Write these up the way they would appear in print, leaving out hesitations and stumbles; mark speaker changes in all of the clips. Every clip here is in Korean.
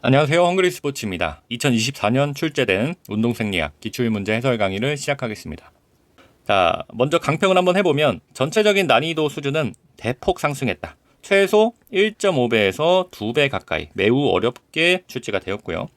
Speaker 1: 안녕하세요. 헝그리 스포츠입니다. 2024년 출제된 운동생리학 기출문제 해설 강의를 시작하겠습니다. 자, 먼저 강평을 한번 해보면 전체적인 난이도 수준은 대폭 상승했다. 최소 1.5배에서 2배 가까이 매우 어렵게 출제가 되었고요.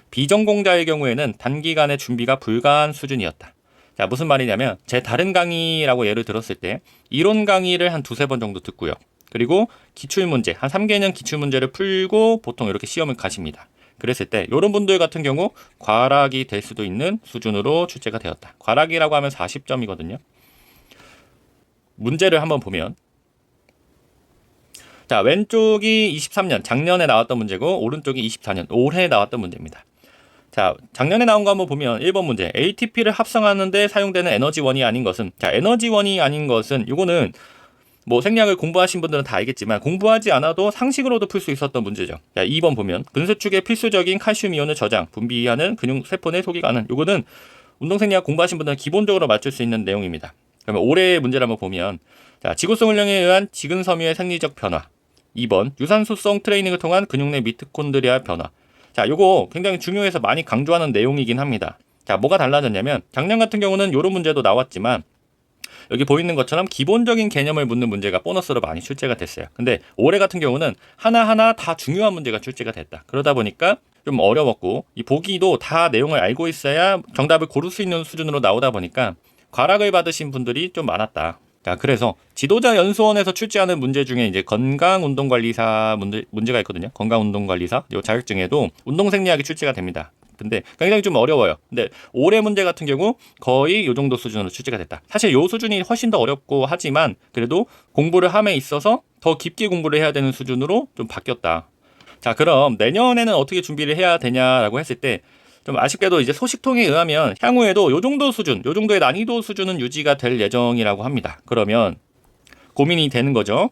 Speaker 1: 비전공자의 경우에는 단기간에 준비가 불가한 수준이었다. 자, 무슨 말이냐면 제 다른 강의라고 예를 들었을 때 이론 강의를 한 두세 번 정도 듣고요. 그리고 기출문제, 한 3개년 기출문제를 풀고 보통 이렇게 시험을 가십니다. 그랬을 때 이런 분들 같은 경우 과락이 될 수도 있는 수준으로 출제가 되었다. 과락이라고 하면 40점이거든요. 문제를 한번 보면 자, 왼쪽이 23년 작년에 나왔던 문제고 오른쪽이 24년 올해 나왔던 문제입니다. 자, 작년에 나온 거 한번 보면 1번 문제 ATP를 합성하는데 사용되는 에너지원이 아닌 것은, 자, 에너지원이 아닌 것은 이거는 뭐 생리학을 공부하신 분들은 다 알겠지만 공부하지 않아도 상식으로도 풀 수 있었던 문제죠. 자, 2번 보면 근수축의 필수적인 칼슘 이온을 저장, 분비하는 근육 세포 내 소기가는, 요거는 운동생리학 공부하신 분들은 기본적으로 맞출 수 있는 내용입니다. 그러면 올해의 문제를 한번 보면 자, 지구성 훈련에 의한 지근 섬유의 생리적 변화. 2번 유산소성 트레이닝을 통한 근육 내 미토콘드리아 변화. 자, 요거 굉장히 중요해서 많이 강조하는 내용이긴 합니다. 자, 뭐가 달라졌냐면 작년 같은 경우는 요런 문제도 나왔지만 여기 보이는 것처럼 기본적인 개념을 묻는 문제가 보너스로 많이 출제가 됐어요. 근데 올해 같은 경우는 하나하나 다 중요한 문제가 출제가 됐다. 그러다 보니까 좀 어려웠고 이 보기도 다 내용을 알고 있어야 정답을 고를 수 있는 수준으로 나오다 보니까 과락을 받으신 분들이 좀 많았다. 자, 그래서 지도자 연수원에서 출제하는 문제 중에 이제 건강운동관리사 문제가 있거든요. 건강운동관리사 이 자격증에도 운동생리학이 출제가 됩니다. 근데 굉장히 좀 어려워요. 근데 올해 문제 같은 경우 거의 이 정도 수준으로 출제가 됐다. 사실 이 수준이 훨씬 더 어렵고 하지만 그래도 공부를 함에 있어서 더 깊게 공부를 해야 되는 수준으로 좀 바뀌었다. 자, 그럼 내년에는 어떻게 준비를 해야 되냐라고 했을 때 좀 아쉽게도 이제 소식통에 의하면 향후에도 이 정도 수준, 이 정도의 난이도 수준은 유지가 될 예정이라고 합니다. 그러면 고민이 되는 거죠.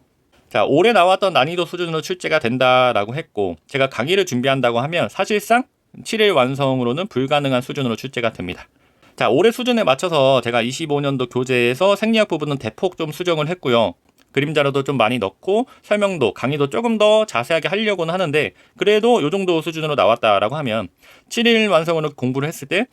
Speaker 1: 자, 올해 나왔던 난이도 수준으로 출제가 된다라고 했고 제가 강의를 준비한다고 하면 사실상 7일 완성으로는 불가능한 수준으로 출제가 됩니다. 자, 올해 수준에 맞춰서 제가 25년도 교재에서 생리학 부분은 대폭 좀 수정을 했고요. 그림 자료도 좀 많이 넣고 설명도, 강의도 조금 더 자세하게 하려고는 하는데 그래도 이 정도 수준으로 나왔다라고 하면 7일 완성으로 공부를 했을 때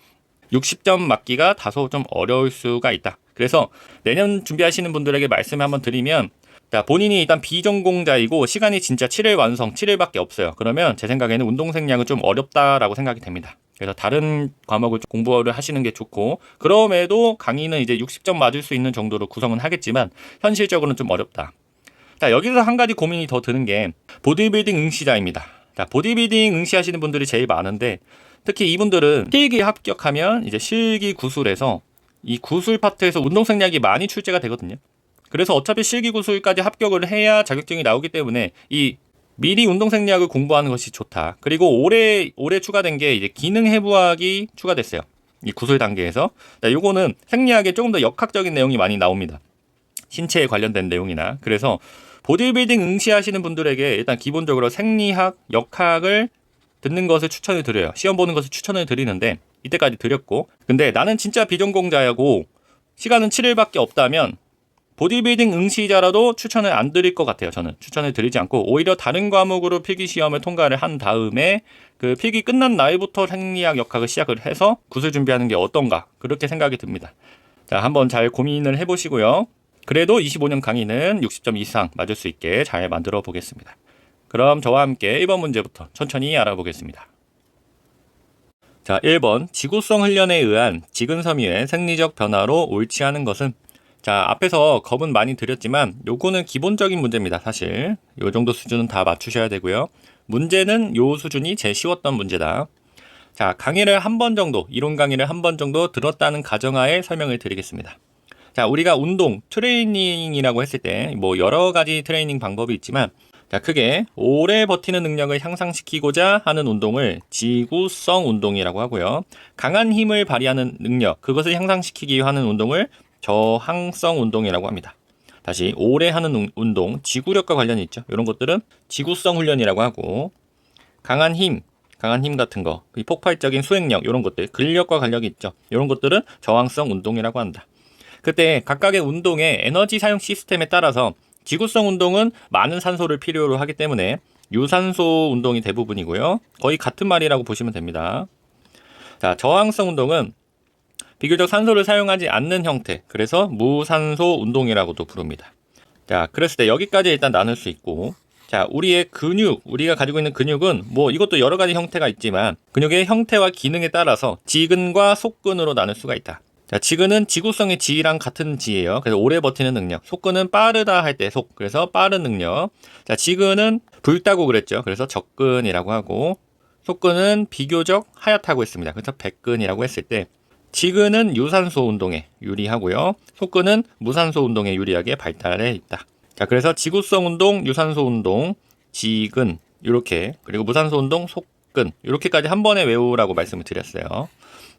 Speaker 1: 60점 맞기가 다소 좀 어려울 수가 있다. 그래서 내년 준비하시는 분들에게 말씀을 한번 드리면 자, 본인이 일단 비전공자이고 시간이 진짜 7일 완성, 7일밖에 없어요. 그러면 제 생각에는 운동생리학은 좀 어렵다라고 생각이 됩니다. 그래서 다른 과목을 공부를 하시는 게 좋고 그럼에도 강의는 이제 60점 맞을 수 있는 정도로 구성은 하겠지만 현실적으로는 좀 어렵다. 자, 여기서 한 가지 고민이 더 드는 게 보디빌딩 응시자입니다. 자, 보디빌딩 응시하시는 분들이 제일 많은데 특히 이분들은 필기 합격하면 이제 실기 구술에서 이 구술 파트에서 운동생리학이 많이 출제가 되거든요. 그래서 어차피 실기구술까지 합격을 해야 자격증이 나오기 때문에 이 미리 운동생리학을 공부하는 것이 좋다. 그리고 올해 추가된 게 이제 기능해부학이 추가됐어요. 이 구술 단계에서. 자, 요거는 생리학에 조금 더 역학적인 내용이 많이 나옵니다. 신체에 관련된 내용이나. 그래서 보디빌딩 응시하시는 분들에게 일단 기본적으로 생리학, 역학을 듣는 것을 추천을 드려요. 시험 보는 것을 추천을 드리는데 이때까지 드렸고 근데 나는 진짜 비전공자고 시간은 7일밖에 없다면 보디빌딩 응시자라도 추천을 안 드릴 것 같아요. 저는 추천을 드리지 않고 오히려 다른 과목으로 필기시험을 통과를 한 다음에 그 필기 끝난 날부터 생리학 역학을 시작을 해서 구술 준비하는 게 어떤가 그렇게 생각이 듭니다. 자, 한번 잘 고민을 해보시고요. 그래도 25년 강의는 60점 이상 맞을 수 있게 잘 만들어 보겠습니다. 그럼 저와 함께 1번 문제부터 천천히 알아보겠습니다. 자, 1번 지구성 훈련에 의한 지근섬유의 생리적 변화로 옳지 않은 것은, 자, 앞에서 겁은 많이 드렸지만 요거는 기본적인 문제입니다. 사실 요 정도 수준은 다 맞추셔야 되고요. 문제는 요 수준이 제일 쉬웠던 문제다. 자, 강의를 한 번 정도, 이론 강의를 한 번 정도 들었다는 가정하에 설명을 드리겠습니다. 자, 우리가 운동, 트레이닝이라고 했을 때 뭐 여러 가지 트레이닝 방법이 있지만 자, 크게 오래 버티는 능력을 향상시키고자 하는 운동을 지구성 운동이라고 하고요. 강한 힘을 발휘하는 능력, 그것을 향상시키기 위해 하는 운동을 저항성 운동이라고 합니다. 다시 오래 하는 운동, 지구력과 관련이 있죠. 이런 것들은 지구성 훈련이라고 하고 강한 힘 같은 거, 폭발적인 수행력 이런 것들, 근력과 관련이 있죠. 이런 것들은 저항성 운동이라고 한다. 그때 각각의 운동의 에너지 사용 시스템에 따라서 지구성 운동은 많은 산소를 필요로 하기 때문에 유산소 운동이 대부분이고요. 거의 같은 말이라고 보시면 됩니다. 자, 저항성 운동은 비교적 산소를 사용하지 않는 형태, 그래서 무산소 운동이라고도 부릅니다. 자, 그랬을 때 여기까지 일단 나눌 수 있고, 자, 우리의 근육, 우리가 가지고 있는 근육은 뭐 이것도 여러 가지 형태가 있지만 근육의 형태와 기능에 따라서 지근과 속근으로 나눌 수가 있다. 자, 지근은 지구성의 지랑 같은 지예요. 그래서 오래 버티는 능력. 속근은 빠르다 할 때 속, 그래서 빠른 능력. 자, 지근은 붉다고 그랬죠. 그래서 적근이라고 하고, 속근은 비교적 하얗다고 했습니다. 그래서 백근이라고 했을 때, 지근은 유산소 운동에 유리하고요. 속근은 무산소 운동에 유리하게 발달해 있다. 자, 그래서 지구성 운동, 유산소 운동, 지근 이렇게, 그리고 무산소 운동, 속근 이렇게까지 한 번에 외우라고 말씀을 드렸어요.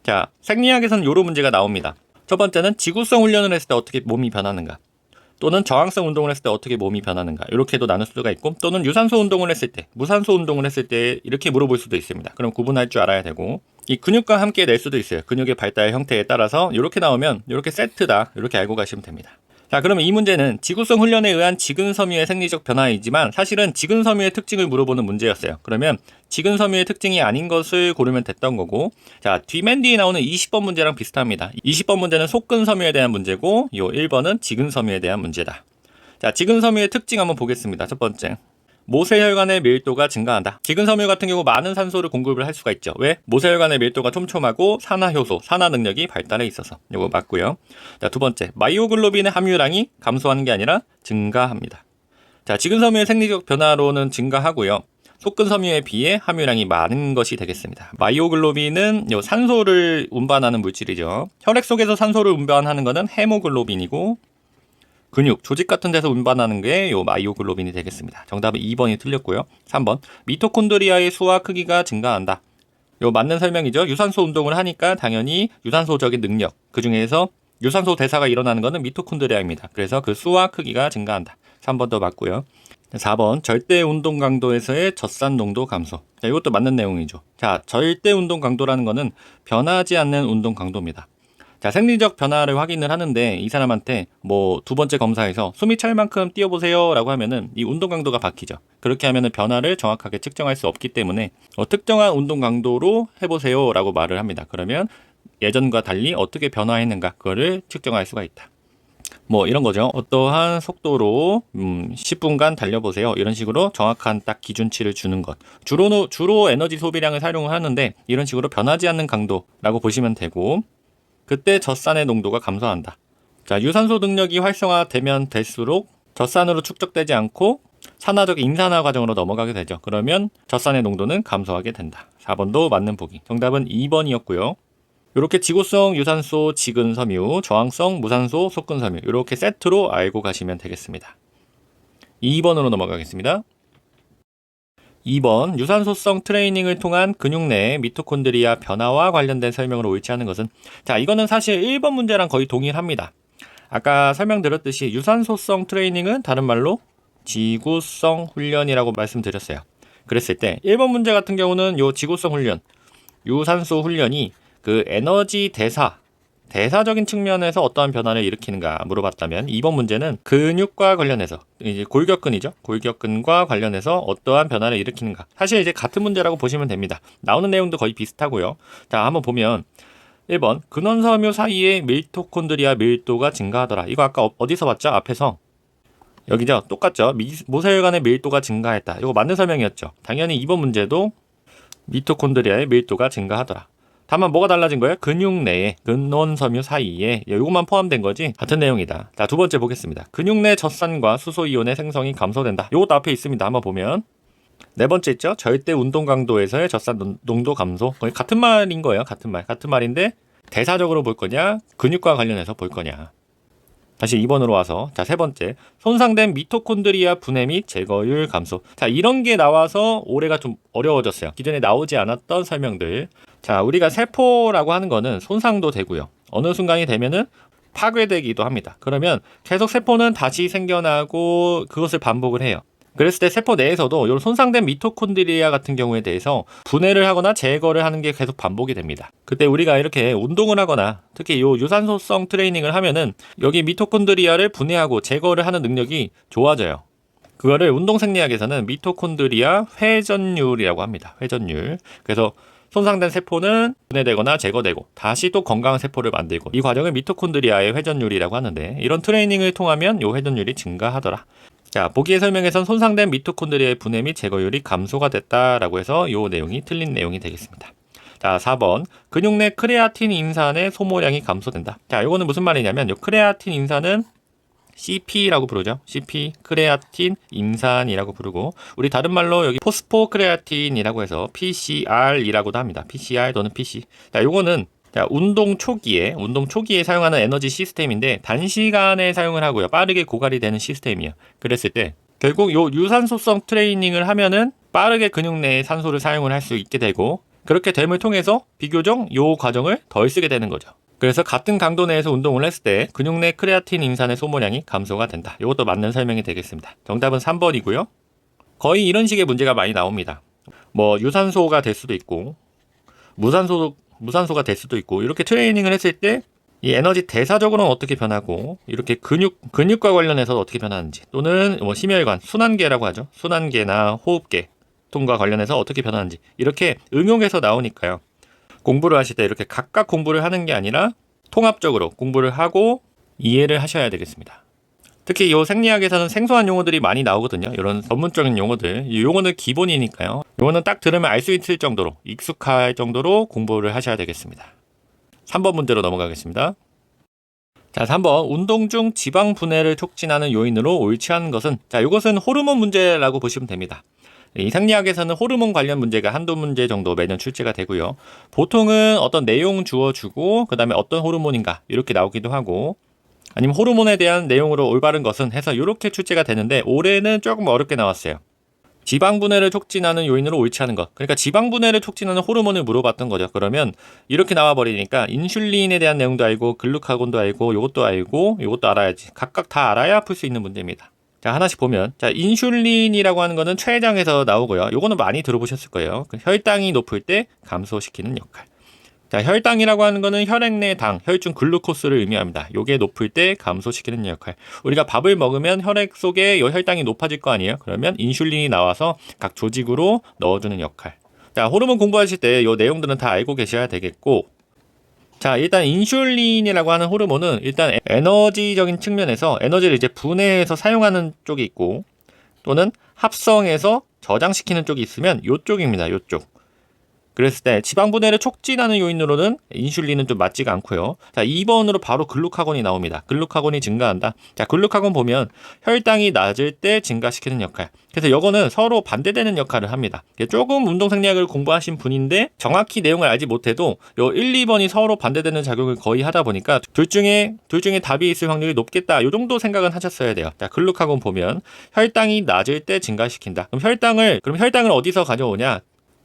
Speaker 1: 자, 생리학에서는 이런 문제가 나옵니다. 첫 번째는 지구성 훈련을 했을 때 어떻게 몸이 변하는가, 또는 저항성 운동을 했을 때 어떻게 몸이 변하는가, 이렇게도 나눌 수가 있고, 또는 유산소 운동을 했을 때, 무산소 운동을 했을 때 이렇게 물어볼 수도 있습니다. 그럼 구분할 줄 알아야 되고, 이 근육과 함께 낼 수도 있어요. 근육의 발달 형태에 따라서 이렇게 나오면 이렇게 세트다, 이렇게 알고 가시면 됩니다. 자, 그러면 이 문제는 지구성 훈련에 의한 지근섬유의 생리적 변화이지만 사실은 지근섬유의 특징을 물어보는 문제였어요. 그러면 지근섬유의 특징이 아닌 것을 고르면 됐던 거고, 자, 뒤맨 뒤에 나오는 20번 문제랑 비슷합니다. 20번 문제는 속근섬유에 대한 문제고, 요 1번은 지근섬유에 대한 문제다. 자, 지근섬유의 특징 한번 보겠습니다. 첫 번째, 모세혈관의 밀도가 증가한다. 지근섬유 같은 경우 많은 산소를 공급을 할 수가 있죠. 왜? 모세혈관의 밀도가 촘촘하고 산화효소, 산화 능력이 발달해 있어서. 이거 맞고요. 자, 두 번째, 마이오글로빈의 함유량이 감소하는 게 아니라 증가합니다. 자, 지근섬유의 생리적 변화로는 증가하고요. 속근섬유에 비해 함유량이 많은 것이 되겠습니다. 마이오글로빈은 산소를 운반하는 물질이죠. 혈액 속에서 산소를 운반하는 것은 헤모글로빈이고, 근육, 조직 같은 데서 운반하는 게 요 마이오글로빈이 되겠습니다. 정답은 2번이 틀렸고요. 3번, 미토콘드리아의 수와 크기가 증가한다. 요 맞는 설명이죠. 유산소 운동을 하니까 당연히 유산소적인 능력, 그 중에서 유산소 대사가 일어나는 것은 미토콘드리아입니다. 그래서 그 수와 크기가 증가한다. 3번도 맞고요. 4번, 절대 운동 강도에서의 젖산 농도 감소. 자, 이것도 맞는 내용이죠. 자, 절대 운동 강도라는 것은 변하지 않는 운동 강도입니다. 자, 생리적 변화를 확인을 하는데 이 사람한테 뭐 두 번째 검사에서 숨이 찰 만큼 뛰어보세요 라고 하면은 이 운동 강도가 바뀌죠. 그렇게 하면은 변화를 정확하게 측정할 수 없기 때문에 특정한 운동 강도로 해보세요 라고 말을 합니다. 그러면 예전과 달리 어떻게 변화했는가 그거를 측정할 수가 있다. 뭐 이런 거죠. 어떠한 속도로 10분간 달려보세요. 이런 식으로 정확한 딱 기준치를 주는 것. 주로 에너지 소비량을 사용을 하는데 이런 식으로 변하지 않는 강도라고 보시면 되고, 그때 젖산의 농도가 감소한다. 자, 유산소 능력이 활성화되면 될수록 젖산으로 축적되지 않고 산화적 인산화 과정으로 넘어가게 되죠. 그러면 젖산의 농도는 감소하게 된다. 4번도 맞는 보기. 정답은 2번이었고요. 이렇게 지구성 유산소 지근섬유, 저항성 무산소 속근섬유 이렇게 세트로 알고 가시면 되겠습니다. 2번으로 넘어가겠습니다. 2번, 유산소성 트레이닝을 통한 근육 내 미토콘드리아 변화와 관련된 설명으로 옳지 않은 것은, 자, 이거는 사실 1번 문제랑 거의 동일합니다. 아까 설명드렸듯이 유산소성 트레이닝은 다른 말로 지구성 훈련이라고 말씀드렸어요. 그랬을 때 1번 문제 같은 경우는 요 지구성 훈련, 유산소 훈련이 그 에너지 대사적인 측면에서 어떠한 변화를 일으키는가 물어봤다면, 2번 문제는 근육과 관련해서, 이제 골격근이죠. 골격근과 관련해서 어떠한 변화를 일으키는가. 사실 이제 같은 문제라고 보시면 됩니다. 나오는 내용도 거의 비슷하고요. 자, 한번 보면 1번, 근원섬유 사이의 미토콘드리아 밀도가 증가하더라. 이거 아까 어디서 봤죠? 앞에서. 여기죠. 똑같죠. 모세혈관의 밀도가 증가했다. 이거 맞는 설명이었죠. 당연히 2번 문제도 미토콘드리아의 밀도가 증가하더라. 다만 뭐가 달라진 거예요? 근육 내에 근원섬유 사이에 이것만 포함된 거지 같은 내용이다. 자, 두 번째 보겠습니다. 근육 내 젖산과 수소이온의 생성이 감소된다. 이것도 앞에 있습니다. 한번 보면 네 번째 있죠. 절대 운동 강도에서의 젖산 농도 감소. 거의 같은 말인 거예요. 같은 말인데 대사적으로 볼 거냐 근육과 관련해서 볼 거냐. 다시 2번으로 와서, 자, 세 번째, 손상된 미토콘드리아 분해 및 제거율 감소. 자, 이런 게 나와서 올해가 좀 어려워졌어요. 기존에 나오지 않았던 설명들. 자, 우리가 세포라고 하는 거는 손상도 되고요. 어느 순간이 되면은 파괴되기도 합니다. 그러면 계속 세포는 다시 생겨나고 그것을 반복을 해요. 그랬을 때 세포 내에서도 이 손상된 미토콘드리아 같은 경우에 대해서 분해를 하거나 제거를 하는 게 계속 반복이 됩니다. 그때 우리가 이렇게 운동을 하거나 특히 이 유산소성 트레이닝을 하면은 여기 미토콘드리아를 분해하고 제거를 하는 능력이 좋아져요. 그거를 운동생리학에서는 미토콘드리아 회전율이라고 합니다. 회전율. 그래서 손상된 세포는 분해되거나 제거되고 다시 또 건강한 세포를 만들고, 이 과정을 미토콘드리아의 회전율이라고 하는데, 이런 트레이닝을 통하면 이 회전율이 증가하더라. 자, 보기의 설명에선 손상된 미토콘드리아의 분해 및 제거율이 감소가 됐다라고 해서 이 내용이 틀린 내용이 되겠습니다. 자, 4번. 근육 내 크레아틴 인산의 소모량이 감소된다. 자, 이거는 무슨 말이냐면, 이 크레아틴 인산은 CP라고 부르죠. CP, 크레아틴 인산이라고 부르고, 우리 다른 말로 여기 포스포크레아틴이라고 해서 PCR이라고도 합니다. PCR 또는 PC. 자, 요거는 운동 초기에 사용하는 에너지 시스템인데, 단시간에 사용을 하고요. 빠르게 고갈이 되는 시스템이에요. 그랬을 때 결국 요 유산소성 트레이닝을 하면은 빠르게 근육 내에 산소를 사용을 할 수 있게 되고, 그렇게 됨을 통해서 비교적 요 과정을 덜 쓰게 되는 거죠. 그래서 같은 강도 내에서 운동을 했을 때 근육 내 크레아틴 인산의 소모량이 감소가 된다. 이것도 맞는 설명이 되겠습니다. 정답은 3번이고요. 거의 이런 식의 문제가 많이 나옵니다. 뭐 유산소가 될 수도 있고 무산소가 될 수도 있고, 이렇게 트레이닝을 했을 때 이 에너지 대사적으로는 어떻게 변하고, 이렇게 근육과 관련해서 어떻게 변하는지, 또는 뭐 심혈관, 순환계라고 하죠. 순환계나 호흡계 통과 관련해서 어떻게 변하는지, 이렇게 응용해서 나오니까요. 공부를 하실 때 이렇게 각각 공부를 하는 게 아니라 통합적으로 공부를 하고 이해를 하셔야 되겠습니다. 특히 이 생리학에서는 생소한 용어들이 많이 나오거든요. 이런 전문적인 용어들. 이 용어는 기본이니까요. 용어는 딱 들으면 알 수 있을 정도로, 익숙할 정도로 공부를 하셔야 되겠습니다. 3번 문제로 넘어가겠습니다. 자, 3번. 운동 중 지방 분해를 촉진하는 요인으로 옳지 않은 것은, 자, 이것은 호르몬 문제라고 보시면 됩니다. 이 생리학에서는 호르몬 관련 문제가 한두 문제 정도 매년 출제가 되고요. 보통은 어떤 내용 주어주고, 그 다음에 어떤 호르몬인가 이렇게 나오기도 하고, 아니면 호르몬에 대한 내용으로 올바른 것은 해서 이렇게 출제가 되는데, 올해는 조금 어렵게 나왔어요. 지방 분해를 촉진하는 요인으로 옳지 않은 것. 그러니까 지방 분해를 촉진하는 호르몬을 물어봤던 거죠. 그러면 이렇게 나와버리니까 인슐린에 대한 내용도 알고, 글루카곤도 알고, 요것도 알고, 요것도 알아야지. 각각 다 알아야 풀 수 있는 문제입니다. 자, 하나씩 보면, 자, 인슐린이라고 하는 거는 췌장에서 나오고요. 요거는 많이 들어보셨을 거예요. 혈당이 높을 때 감소시키는 역할. 자, 혈당이라고 하는 거는 혈액 내 당, 혈중 글루코스를 의미합니다. 요게 높을 때 감소시키는 역할. 우리가 밥을 먹으면 혈액 속에 요 혈당이 높아질 거 아니에요? 그러면 인슐린이 나와서 각 조직으로 넣어주는 역할. 자, 호르몬 공부하실 때 요 내용들은 다 알고 계셔야 되겠고, 자, 일단 인슐린이라고 하는 호르몬은 일단 에너지적인 측면에서 에너지를 이제 분해해서 사용하는 쪽이 있고, 또는 합성해서 저장시키는 쪽이 있으면 요쪽입니다. 요쪽. 그랬을 때 지방 분해를 촉진하는 요인으로는 인슐린은 좀 맞지가 않고요. 자, 2번으로 바로 글루카곤이 나옵니다. 글루카곤이 증가한다. 자, 글루카곤 보면 혈당이 낮을 때 증가시키는 역할. 그래서 이거는 서로 반대되는 역할을 합니다. 조금 운동생리학을 공부하신 분인데 정확히 내용을 알지 못해도 요 1, 2번이 서로 반대되는 작용을 거의 하다 보니까 둘 중에 답이 있을 확률이 높겠다. 요 정도 생각은 하셨어야 돼요. 자, 글루카곤 보면 혈당이 낮을 때 증가시킨다. 그럼 혈당을 어디서 가져오냐?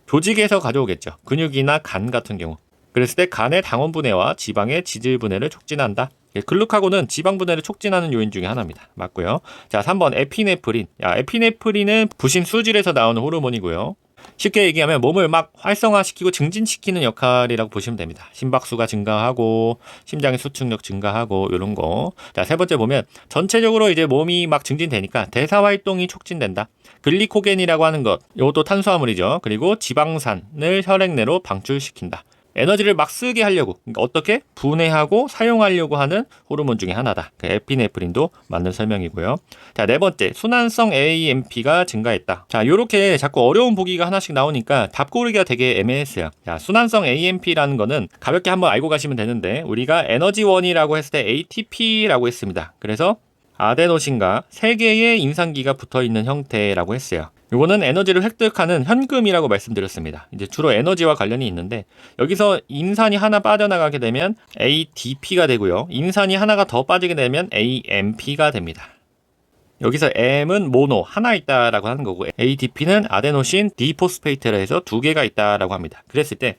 Speaker 1: 조직에서 가져오겠죠. 근육이나 간 같은 경우. 그랬을 때 간의 당원 분해와 지방의 지질 분해를 촉진한다. 글루카곤은 지방 분해를 촉진하는 요인 중에 하나입니다. 맞고요. 자, 3번 에피네프린. 에피네프린은 부신 수질에서 나오는 호르몬이고요. 쉽게 얘기하면 몸을 막 활성화시키고 증진시키는 역할이라고 보시면 됩니다. 심박수가 증가하고 심장의 수축력 증가하고 이런 거. 자, 세 번째 보면 전체적으로 이제 몸이 막 증진되니까 대사 활동이 촉진된다. 글리코겐이라고 하는 것, 이것도 탄수화물이죠. 그리고 지방산을 혈액 내로 방출시킨다. 에너지를 막 쓰게 하려고, 그러니까 어떻게 분해하고 사용하려고 하는 호르몬 중에 하나다. 그 에피네프린도 맞는 설명이고요. 자, 네 번째, 순환성 AMP가 증가했다. 자, 요렇게 자꾸 어려운 보기가 하나씩 나오니까 답 고르기가 되게 애매했어요. 자, 순환성 AMP라는 거는 가볍게 한번 알고 가시면 되는데, 우리가 에너지원이라고 했을 때 ATP라고 했습니다. 그래서 아데노신과 3개의 인산기가 붙어있는 형태라고 했어요. 이거는 에너지를 획득하는 현금이라고 말씀드렸습니다. 이제 주로 에너지와 관련이 있는데, 여기서 인산이 하나 빠져나가게 되면 ADP가 되고요. 인산이 하나가 더 빠지게 되면 AMP가 됩니다. 여기서 M은 모노, 하나 있다라고 하는 거고, ADP는 아데노신 디포스페이트라 해서 2개가 있다라고 합니다. 그랬을 때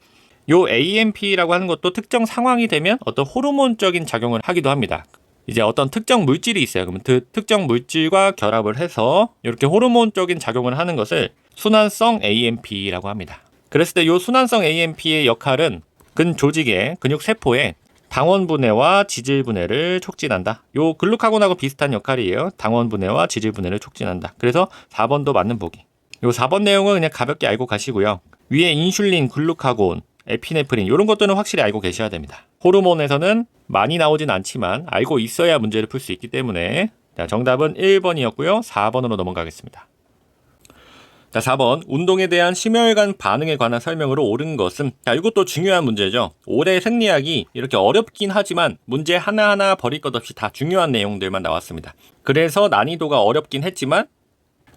Speaker 1: 요 AMP라고 하는 것도 특정 상황이 되면 어떤 호르몬적인 작용을 하기도 합니다. 이제 어떤 특정 물질이 있어요. 그러면 그 특정 물질과 결합을 해서 이렇게 호르몬적인 작용을 하는 것을 순환성 AMP라고 합니다. 그랬을 때 이 순환성 AMP의 역할은 근조직의 근육 세포에 당원 분해와 지질 분해를 촉진한다. 요 글루카곤하고 비슷한 역할이에요. 당원 분해와 지질 분해를 촉진한다. 그래서 4번도 맞는 보기. 요 4번 내용은 그냥 가볍게 알고 가시고요. 위에 인슐린, 글루카곤, 에피네프린 이런 것들은 확실히 알고 계셔야 됩니다. 호르몬에서는 많이 나오진 않지만 알고 있어야 문제를 풀 수 있기 때문에 자, 정답은 1번이었고요. 4번으로 넘어가겠습니다. 자, 4번. 운동에 대한 심혈관 반응에 관한 설명으로 옳은 것은 자, 이것도 중요한 문제죠. 올해 생리학이 이렇게 어렵긴 하지만 문제 하나하나 버릴 것 없이 다 중요한 내용들만 나왔습니다. 그래서 난이도가 어렵긴 했지만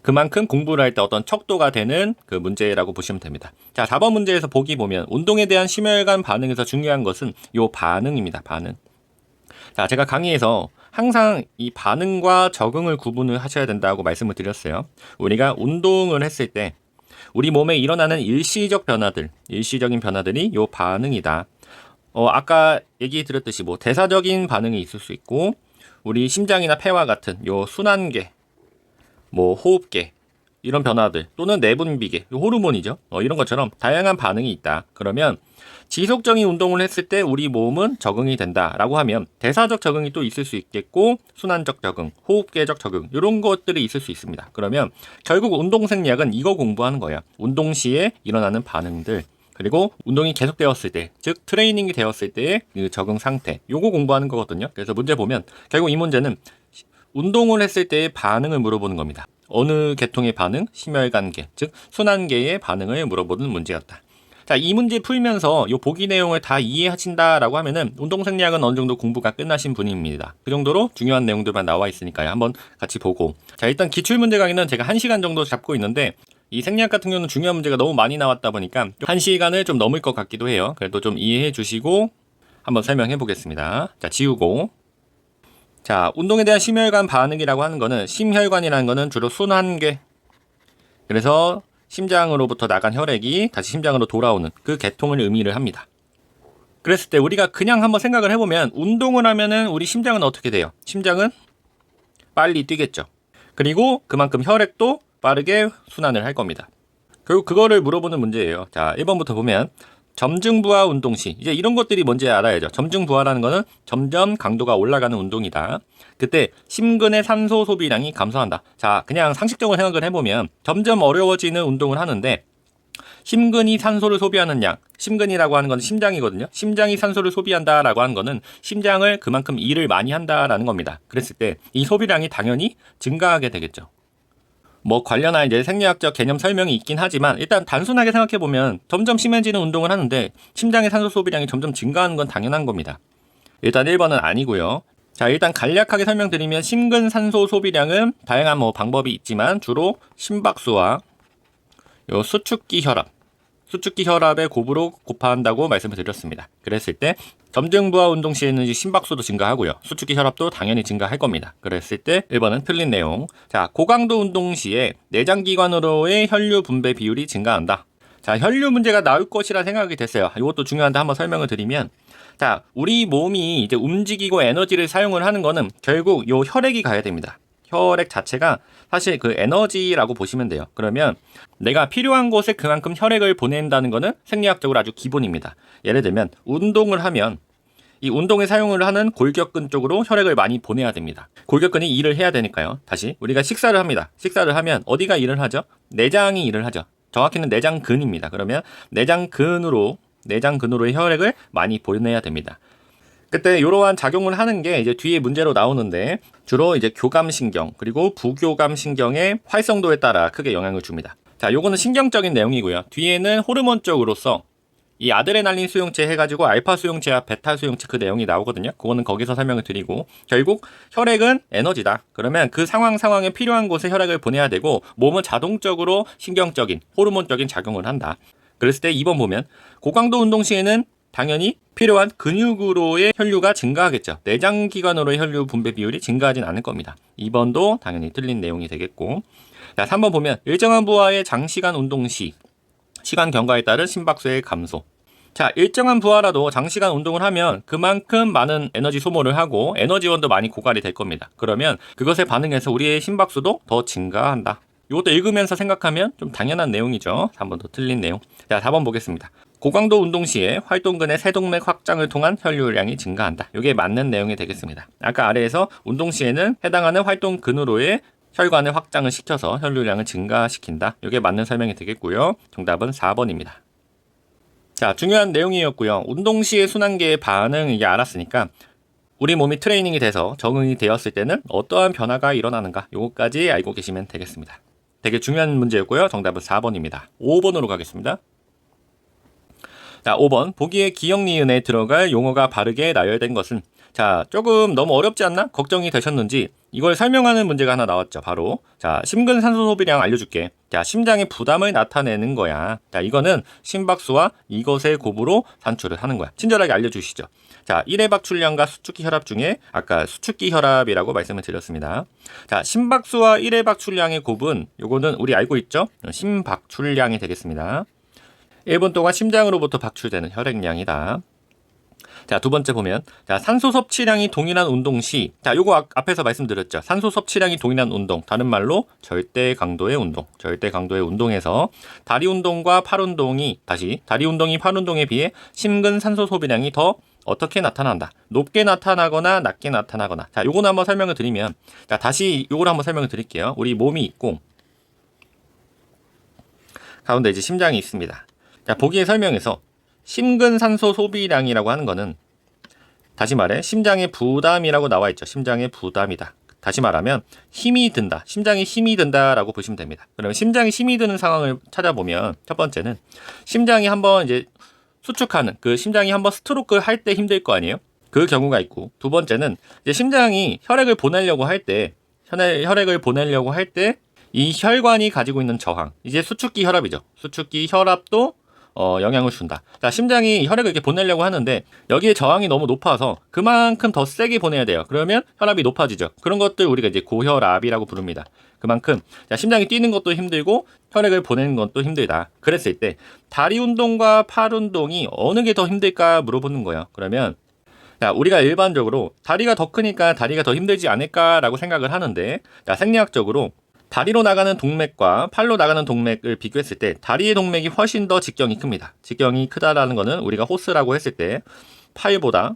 Speaker 1: 그만큼 공부를 할 때 어떤 척도가 되는 그 문제라고 보시면 됩니다. 자, 4번 문제에서 보기 보면 운동에 대한 심혈관 반응에서 중요한 것은 요 반응입니다. 반응. 자, 제가 강의에서 항상 이 반응과 적응을 구분을 하셔야 된다고 말씀을 드렸어요. 우리가 운동을 했을 때 우리 몸에 일어나는 일시적 변화들, 일시적인 변화들이 요 반응이다. 아까 얘기 드렸듯이 뭐 대사적인 반응이 있을 수 있고 우리 심장이나 폐와 같은 요 순환계 뭐 호흡계 이런 변화들 또는 내분비계 호르몬이죠. 이런 것처럼 다양한 반응이 있다. 그러면 지속적인 운동을 했을 때 우리 몸은 적응이 된다라고 하면 대사적 적응이 또 있을 수 있겠고 순환적 적응, 호흡계적 적응 이런 것들이 있을 수 있습니다. 그러면 결국 운동 생리학은 이거 공부하는 거예요. 운동 시에 일어나는 반응들 그리고 운동이 계속되었을 때, 즉 트레이닝이 되었을 때의 그 적응 상태 요거 공부하는 거거든요. 그래서 문제 보면 결국 이 문제는 운동을 했을 때의 반응을 물어보는 겁니다. 어느 계통의 반응? 심혈관계, 즉 순환계의 반응을 물어보는 문제였다. 자, 이 문제 풀면서 요 보기 내용을 다 이해하신다라고 하면은 운동생리학은 어느 정도 공부가 끝나신 분입니다. 그 정도로 중요한 내용들만 나와 있으니까요. 한번 같이 보고. 자, 일단 기출문제 강의는 제가 1시간 정도 잡고 있는데 이 생리학 같은 경우는 중요한 문제가 너무 많이 나왔다 보니까 1시간을 좀 넘을 것 같기도 해요. 그래도 좀 이해해 주시고 한번 설명해 보겠습니다. 자, 지우고. 자, 운동에 대한 심혈관 반응이라고 하는 거는 심혈관이라는 거는 주로 순환계. 그래서 심장으로부터 나간 혈액이 다시 심장으로 돌아오는 그 계통을 의미를 합니다. 그랬을 때 우리가 그냥 한번 생각을 해보면 운동을 하면은 우리 심장은 어떻게 돼요? 심장은 빨리 뛰겠죠. 그리고 그만큼 혈액도 빠르게 순환을 할 겁니다. 결국 그거를 물어보는 문제예요. 자, 1번부터 보면 점증부하 운동 시 이제 이런 것들이 뭔지 알아야죠. 점증부하라는 거는 점점 강도가 올라가는 운동이다. 그때 심근의 산소 소비량이 감소한다. 자, 그냥 상식적으로 생각을 해보면 점점 어려워지는 운동을 하는데 심근이 산소를 소비하는 양, 심근이라고 하는 건 심장이거든요. 심장이 산소를 소비한다라고 하는 거는 심장을 그만큼 일을 많이 한다라는 겁니다. 그랬을 때 이 소비량이 당연히 증가하게 되겠죠. 뭐 관련한 이제 생리학적 개념 설명이 있긴 하지만 일단 단순하게 생각해보면 점점 심해지는 운동을 하는데 심장의 산소 소비량이 점점 증가하는 건 당연한 겁니다. 일단 1번은 아니고요. 자, 일단 간략하게 설명드리면 심근 산소 소비량은 다양한 뭐 방법이 있지만 주로 심박수와 요 수축기 혈압의 곱으로 곱한다고 말씀을 드렸습니다. 그랬을 때 점증부하 운동 시에는 심박수도 증가하고요. 수축기 혈압도 당연히 증가할 겁니다. 그랬을 때 1번은 틀린 내용. 자, 고강도 운동 시에 내장기관으로의 혈류 분배 비율이 증가한다. 자, 혈류 문제가 나올 것이라 생각이 됐어요. 이것도 중요한데 한번 설명을 드리면 자, 우리 몸이 이제 움직이고 에너지를 사용을 하는 거는 결국 요 혈액이 가야 됩니다. 혈액 자체가 사실 그 에너지라고 보시면 돼요. 그러면 내가 필요한 곳에 그만큼 혈액을 보낸다는 거는 생리학적으로 아주 기본입니다. 예를 들면 운동을 하면 이 운동에 사용을 하는 골격근 쪽으로 혈액을 많이 보내야 됩니다. 골격근이 일을 해야 되니까요. 다시 우리가 식사를 합니다. 식사를 하면 어디가 일을 하죠? 내장이 일을 하죠. 정확히는 내장근입니다. 그러면 내장근으로의 혈액을 많이 보내야 됩니다. 그때 이러한 작용을 하는 게 이제 뒤에 문제로 나오는데 주로 이제 교감신경 그리고 부교감신경의 활성도에 따라 크게 영향을 줍니다. 자, 요거는 신경적인 내용이고요. 뒤에는 호르몬 쪽으로서 이 아드레날린 수용체 해가지고 알파 수용체와 베타 수용체 그 내용이 나오거든요. 그거는 거기서 설명을 드리고 결국 혈액은 에너지다. 그러면 그 상황에 필요한 곳에 혈액을 보내야 되고 몸은 자동적으로 신경적인 호르몬적인 작용을 한다. 그랬을 때 2번 보면 고강도 운동 시에는 당연히 필요한 근육으로의 혈류가 증가하겠죠. 내장기관으로의 혈류 분배 비율이 증가하진 않을 겁니다. 2번도 당연히 틀린 내용이 되겠고 자, 3번 보면 일정한 부하의 장시간 운동 시 시간 경과에 따른 심박수의 감소. 자, 일정한 부하라도 장시간 운동을 하면 그만큼 많은 에너지 소모를 하고 에너지원도 많이 고갈이 될 겁니다. 그러면 그것에 반응해서 우리의 심박수도 더 증가한다. 이것도 읽으면서 생각하면 좀 당연한 내용이죠. 3번 더 틀린 내용. 자, 4번 보겠습니다. 고강도 운동 시에 활동근의 세동맥 확장을 통한 혈류량이 증가한다. 이게 맞는 내용이 되겠습니다. 아까 아래에서 운동 시에는 해당하는 활동근으로의 혈관의 확장을 시켜서 혈류량을 증가시킨다. 이게 맞는 설명이 되겠고요. 정답은 4번입니다. 자, 중요한 내용이었고요. 운동 시의 순환계의 반응 이게 알았으니까 우리 몸이 트레이닝이 돼서 적응이 되었을 때는 어떠한 변화가 일어나는가 요거까지 알고 계시면 되겠습니다. 되게 중요한 문제였고요. 정답은 4번입니다. 5번으로 가겠습니다. 자, 5번. 보기에 기역 니은에 들어갈 용어가 바르게 나열된 것은 자, 조금 너무 어렵지 않나? 걱정이 되셨는지 이걸 설명하는 문제가 하나 나왔죠. 바로 자, 심근산소 소비량 알려줄게. 자, 심장의 부담을 나타내는 거야. 자, 이거는 심박수와 이것의 곱으로 산출을 하는 거야. 친절하게 알려주시죠. 자, 1회 박출량과 수축기 혈압 중에 아까 수축기 혈압이라고 말씀을 드렸습니다. 자, 심박수와 1회 박출량의 곱은 요거는 우리 알고 있죠? 심박출량이 되겠습니다. 1분 동안 심장으로부터 박출되는 혈액량이다. 자, 두 번째 보면 자, 산소 섭취량이 동일한 운동 시 자, 요거 앞에서 말씀드렸죠. 산소 섭취량이 동일한 운동, 다른 말로 절대 강도의 운동. 절대 강도의 운동에서 다리 운동과 팔 운동이 다리 운동이 팔 운동에 비해 심근 산소 소비량이 더 어떻게 나타난다. 높게 나타나거나 낮게 나타나거나. 자, 요거는 한번 설명을 드리면 자, 다시 요걸 한번 설명을 드릴게요. 우리 몸이 있고 가운데 이제 심장이 있습니다. 자, 보기의 설명에서 심근산소 소비량이라고 하는 거는 다시 말해 심장의 부담이라고 나와 있죠. 심장의 부담이다. 다시 말하면 힘이 든다. 심장에 힘이 든다라고 보시면 됩니다. 그러면 심장에 힘이 드는 상황을 찾아보면 첫 번째는 심장이 한번 이제 수축하는 그 심장이 한번 스트로크를 할 때 힘들 거 아니에요? 그 경우가 있고 두 번째는 이제 심장이 혈액을 보내려고 할 때 이 혈관이 가지고 있는 저항 이제 수축기 혈압이죠. 수축기 혈압도 영향을 준다. 자, 심장이 혈액을 이렇게 보내려고 하는데 여기에 저항이 너무 높아서 그만큼 더 세게 보내야 돼요. 그러면 혈압이 높아지죠. 그런 것들 우리가 이제 고혈압이라고 부릅니다. 그만큼 자, 심장이 뛰는 것도 힘들고 혈액을 보내는 것도 힘들다. 그랬을 때 다리 운동과 팔 운동이 어느 게 더 힘들까 물어보는 거예요. 그러면 자, 우리가 일반적으로 다리가 더 크니까 다리가 더 힘들지 않을까라고 생각을 하는데 자, 생리학적으로 다리로 나가는 동맥과 팔로 나가는 동맥을 비교했을 때 다리의 동맥이 훨씬 더 직경이 큽니다. 직경이 크다라는 거는 우리가 호스라고 했을 때 팔보다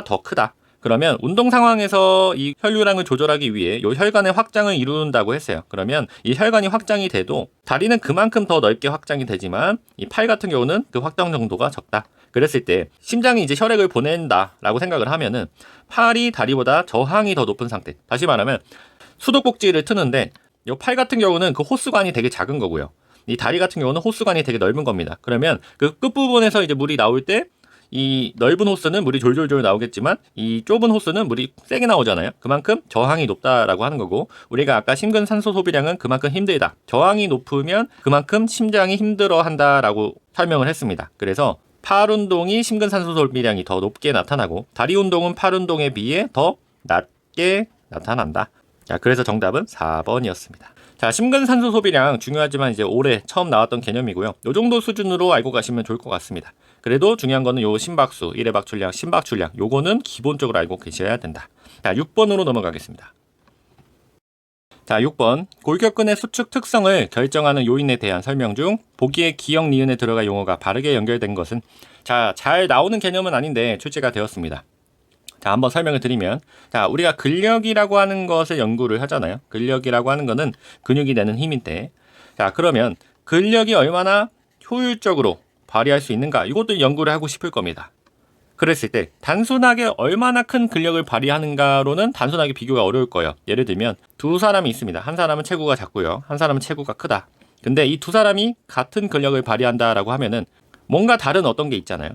Speaker 1: 더 크다. 그러면 운동 상황에서 이 혈류량을 조절하기 위해 이 혈관의 확장을 이룬다고 했어요. 그러면 이 혈관이 확장이 돼도 다리는 그만큼 더 넓게 확장이 되지만 이 팔 같은 경우는 그 확장 정도가 적다. 그랬을 때 심장이 이제 혈액을 보낸다라고 생각을 하면은 팔이 다리보다 저항이 더 높은 상태. 다시 말하면 수도꼭지를 트는데 이 팔 같은 경우는 그 호수관이 되게 작은 거고요. 이 다리 같은 경우는 호수관이 되게 넓은 겁니다. 그러면 그 끝부분에서 이제 물이 나올 때 이 넓은 호스는 물이 졸졸졸 나오겠지만 이 좁은 호스는 물이 세게 나오잖아요. 그만큼 저항이 높다라고 하는 거고 우리가 아까 심근산소 소비량은 그만큼 힘들다. 저항이 높으면 그만큼 심장이 힘들어한다라고 설명을 했습니다. 그래서 팔 운동이 심근산소 소비량이 더 높게 나타나고 다리 운동은 팔 운동에 비해 더 낮게 나타난다. 자, 그래서 정답은 4번이었습니다. 자, 심근산소 소비량 중요하지만 이제 올해 처음 나왔던 개념이고요. 요 정도 수준으로 알고 가시면 좋을 것 같습니다. 그래도 중요한 거는 요 심박수, 1회 박출량, 심박출량 요거는 기본적으로 알고 계셔야 된다. 자, 6번으로 넘어가겠습니다. 자, 6번. 골격근의 수축 특성을 결정하는 요인에 대한 설명 중 보기에 기역 니은에 들어갈 용어가 바르게 연결된 것은 자, 잘 나오는 개념은 아닌데 출제가 되었습니다. 자, 한번 설명을 드리면 자, 우리가 근력이라고 하는 것을 연구를 하잖아요. 근력이라고 하는 거는 근육이 내는 힘인데 자, 그러면 근력이 얼마나 효율적으로 발휘할 수 있는가 이것도 연구를 하고 싶을 겁니다. 그랬을 때 단순하게 얼마나 큰 근력을 발휘하는가로는 단순하게 비교가 어려울 거예요. 예를 들면 두 사람이 있습니다. 한 사람은 체구가 작고요. 한 사람은 체구가 크다. 근데 이 두 사람이 같은 근력을 발휘한다라고 하면은 뭔가 다른 어떤 게 있잖아요.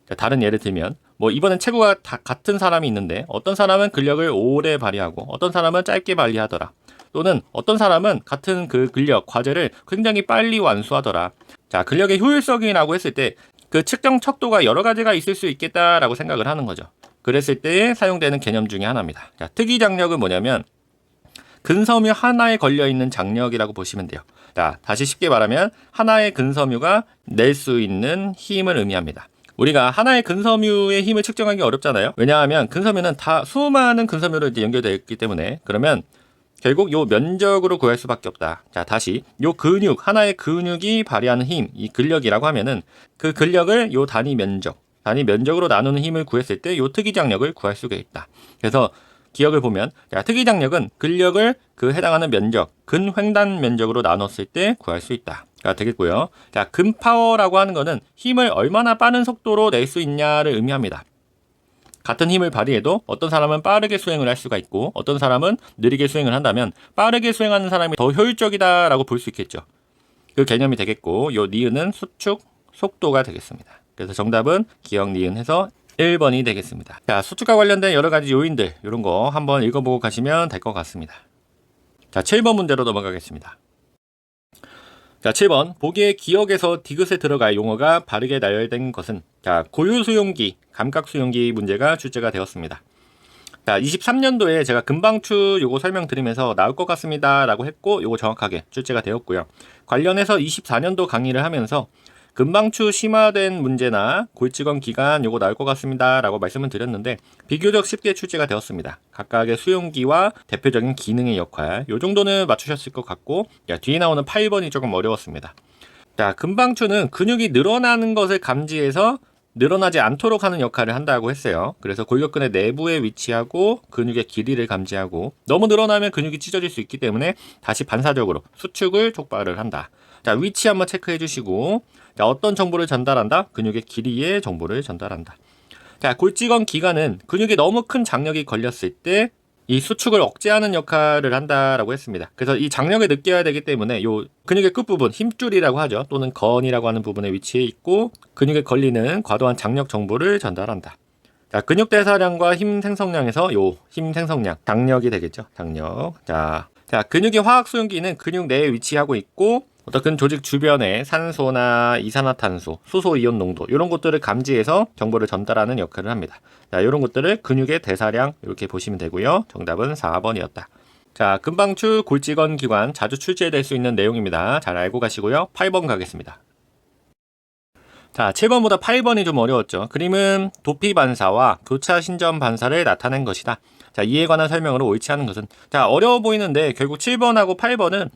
Speaker 1: 자, 다른 예를 들면 뭐 이번엔 체구가 다 같은 사람이 있는데 어떤 사람은 근력을 오래 발휘하고 어떤 사람은 짧게 발휘하더라. 또는 어떤 사람은 같은 그 근력, 과제를 굉장히 빨리 완수하더라. 자, 근력의 효율성이라고 했을 때 그 측정 척도가 여러 가지가 있을 수 있겠다라고 생각을 하는 거죠. 그랬을 때 사용되는 개념 중에 하나입니다. 자, 특이 장력은 뭐냐면 근섬유 하나에 걸려있는 장력이라고 보시면 돼요. 자, 다시 쉽게 말하면 하나의 근섬유가 낼 수 있는 힘을 의미합니다. 우리가 하나의 근섬유의 힘을 측정하기 어렵잖아요. 왜냐하면 근섬유는 다 수많은 근섬유로 이제 연결되어 있기 때문에 그러면 결국 요 면적으로 구할 수밖에 없다. 자, 다시 요 근육, 하나의 근육이 발휘하는 힘, 이 근력이라고 하면은 그 근력을 요 단위 면적으로 나누는 힘을 구했을 때 요 특이장력을 구할 수가 있다. 그래서 기억을 보면, 자, 특이장력은 근력을 그 해당하는 면적, 근횡단 면적으로 나눴을 때 구할 수 있다가 되겠고요. 자, 근파워라고 하는 거는 힘을 얼마나 빠른 속도로 낼 수 있냐를 의미합니다. 같은 힘을 발휘해도 어떤 사람은 빠르게 수행을 할 수가 있고 어떤 사람은 느리게 수행을 한다면 빠르게 수행하는 사람이 더 효율적이다라고 볼 수 있겠죠. 그 개념이 되겠고, 요 니은은 수축 속도가 되겠습니다. 그래서 정답은 기억 니은 해서 1번이 되겠습니다. 자, 수축과 관련된 여러 가지 요인들, 이런 거 한번 읽어보고 가시면 될 것 같습니다. 자, 7번 문제로 넘어가겠습니다. 자, 7번. 보기에 기억에서 디귿에 들어갈 용어가 바르게 나열된 것은, 자, 고유수용기, 감각수용기 문제가 출제가 되었습니다. 자, 23년도에 제가 금방추 요거 설명드리면서 나올 것 같습니다 라고 했고, 요거 정확하게 출제가 되었고요. 관련해서 24년도 강의를 하면서 금방추 심화된 문제나 골직원 기간 요거 나올 것 같습니다 라고 말씀을 드렸는데, 비교적 쉽게 출제가 되었습니다. 각각의 수용기와 대표적인 기능의 역할, 요 정도는 맞추셨을 것 같고, 야, 뒤에 나오는 8번이 조금 어려웠습니다. 자, 금방추는 근육이 늘어나는 것을 감지해서 늘어나지 않도록 하는 역할을 한다고 했어요. 그래서 골격근의 내부에 위치하고 근육의 길이를 감지하고, 너무 늘어나면 근육이 찢어질 수 있기 때문에 다시 반사적으로 수축을 촉발을 한다. 자, 위치 한번 체크해 주시고, 자, 어떤 정보를 전달한다? 근육의 길이의 정보를 전달한다. 자, 골직원 기관은 근육이 너무 큰 장력이 걸렸을 때 이 수축을 억제하는 역할을 한다라고 했습니다. 그래서 이 장력을 느껴야 되기 때문에 요 근육의 끝부분, 힘줄이라고 하죠. 또는 건이라고 하는 부분에 위치해 있고 근육에 걸리는 과도한 장력 정보를 전달한다. 자, 근육 대사량과 힘 생성량에서 요 힘 생성량, 장력이 되겠죠. 장력. 자, 근육의 화학 수용기는 근육 내에 위치하고 있고 어떤 조직 주변에 산소나 이산화탄소, 수소 이온 농도 이런 것들을 감지해서 정보를 전달하는 역할을 합니다. 자, 이런 것들을 근육의 대사량 이렇게 보시면 되고요. 정답은 4번이었다. 자, 금방추 골직원 기관 자주 출제될 수 있는 내용입니다. 잘 알고 가시고요. 8번 가겠습니다. 자, 7번보다 8번이 좀 어려웠죠. 그림은 도피 반사와 교차 신전 반사를 나타낸 것이다. 자, 이에 관한 설명으로 옳지 않은 것은, 자, 어려워 보이는데 결국 7번하고 8번은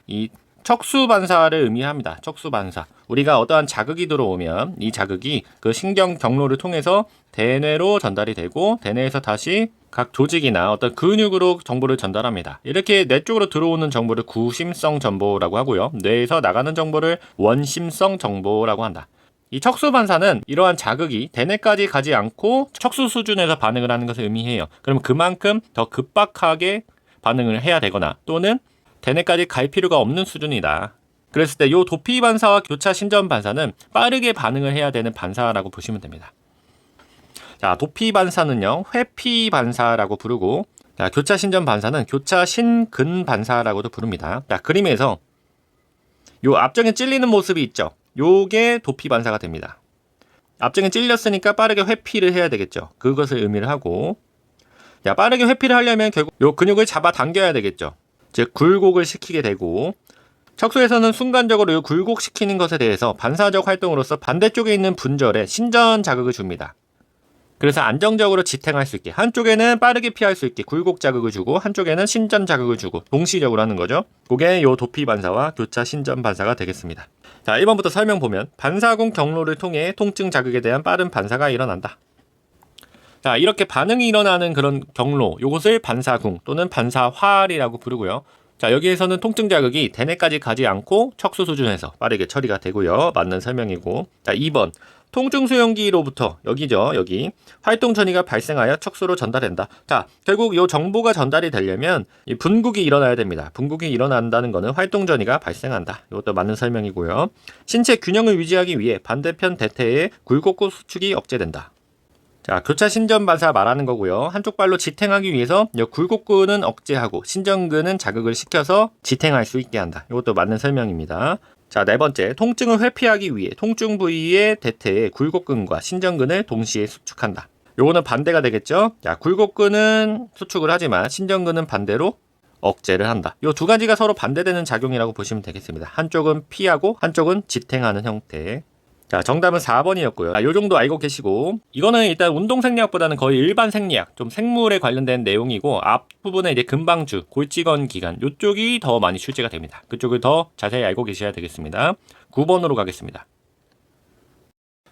Speaker 1: 이 척수 반사를 의미합니다. 척수 반사. 우리가 어떠한 자극이 들어오면 이 자극이 그 신경 경로를 통해서 대뇌로 전달이 되고 대뇌에서 다시 각 조직이나 어떤 근육으로 정보를 전달합니다. 이렇게 뇌 쪽으로 들어오는 정보를 구심성 정보라고 하고요. 뇌에서 나가는 정보를 원심성 정보라고 한다. 이 척수 반사는 이러한 자극이 대뇌까지 가지 않고 척수 수준에서 반응을 하는 것을 의미해요. 그럼 그만큼 더 급박하게 반응을 해야 되거나 또는 대뇌까지 갈 필요가 없는 수준이다. 그랬을 때 이 도피 반사와 교차 신전 반사는 빠르게 반응을 해야 되는 반사라고 보시면 됩니다. 자, 도피 반사는요, 회피 반사라고 부르고, 자, 교차 신전 반사는 교차 신근 반사라고도 부릅니다. 자, 그림에서 요 앞쪽에 찔리는 모습이 있죠. 요게 도피 반사가 됩니다. 앞쪽에 찔렸으니까 빠르게 회피를 해야 되겠죠. 그것을 의미를 하고, 자, 빠르게 회피를 하려면 결국 요 근육을 잡아 당겨야 되겠죠. 즉 굴곡을 시키게 되고, 척수에서는 순간적으로 이 굴곡시키는 것에 대해서 반사적 활동으로서 반대쪽에 있는 분절에 신전 자극을 줍니다. 그래서 안정적으로 지탱할 수 있게, 한쪽에는 빠르게 피할 수 있게 굴곡 자극을 주고 한쪽에는 신전 자극을 주고 동시적으로 하는 거죠. 그게 요 도피 반사와 교차 신전 반사가 되겠습니다. 자, 1번부터 설명 보면 반사군 경로를 통해 통증 자극에 대한 빠른 반사가 일어난다. 자, 이렇게 반응이 일어나는 그런 경로, 요것을 반사궁 또는 반사활이라고 부르고요. 자, 여기에서는 통증 자극이 대뇌까지 가지 않고 척수 수준에서 빠르게 처리가 되고요. 맞는 설명이고. 자, 2번. 통증 수용기로부터 여기죠. 여기 활동 전이가 발생하여 척수로 전달된다. 자, 결국 이 정보가 전달이 되려면 이 분국이 일어나야 됩니다. 분국이 일어난다는 것은 활동 전이가 발생한다. 이것도 맞는 설명이고요. 신체 균형을 유지하기 위해 반대편 대퇴의 굴곡구 수축이 억제된다. 자, 교차 신전 반사 말하는 거고요. 한쪽 발로 지탱하기 위해서 굴곡근은 억제하고 신전근은 자극을 시켜서 지탱할 수 있게 한다. 이것도 맞는 설명입니다. 자, 네 번째, 통증을 회피하기 위해 통증 부위의 대퇴에 굴곡근과 신전근을 동시에 수축한다. 요거는 반대가 되겠죠. 자, 굴곡근은 수축을 하지만 신전근은 반대로 억제를 한다. 요 두 가지가 서로 반대되는 작용이라고 보시면 되겠습니다. 한쪽은 피하고 한쪽은 지탱하는 형태. 자, 정답은 4번이었고요. 요 정도 알고 계시고, 이거는 일단 운동 생리학보다는 거의 일반 생리학, 좀 생물에 관련된 내용이고, 앞부분에 이제 금방주, 골직원 기관, 요쪽이 더 많이 출제가 됩니다. 그쪽을 더 자세히 알고 계셔야 되겠습니다. 9번으로 가겠습니다.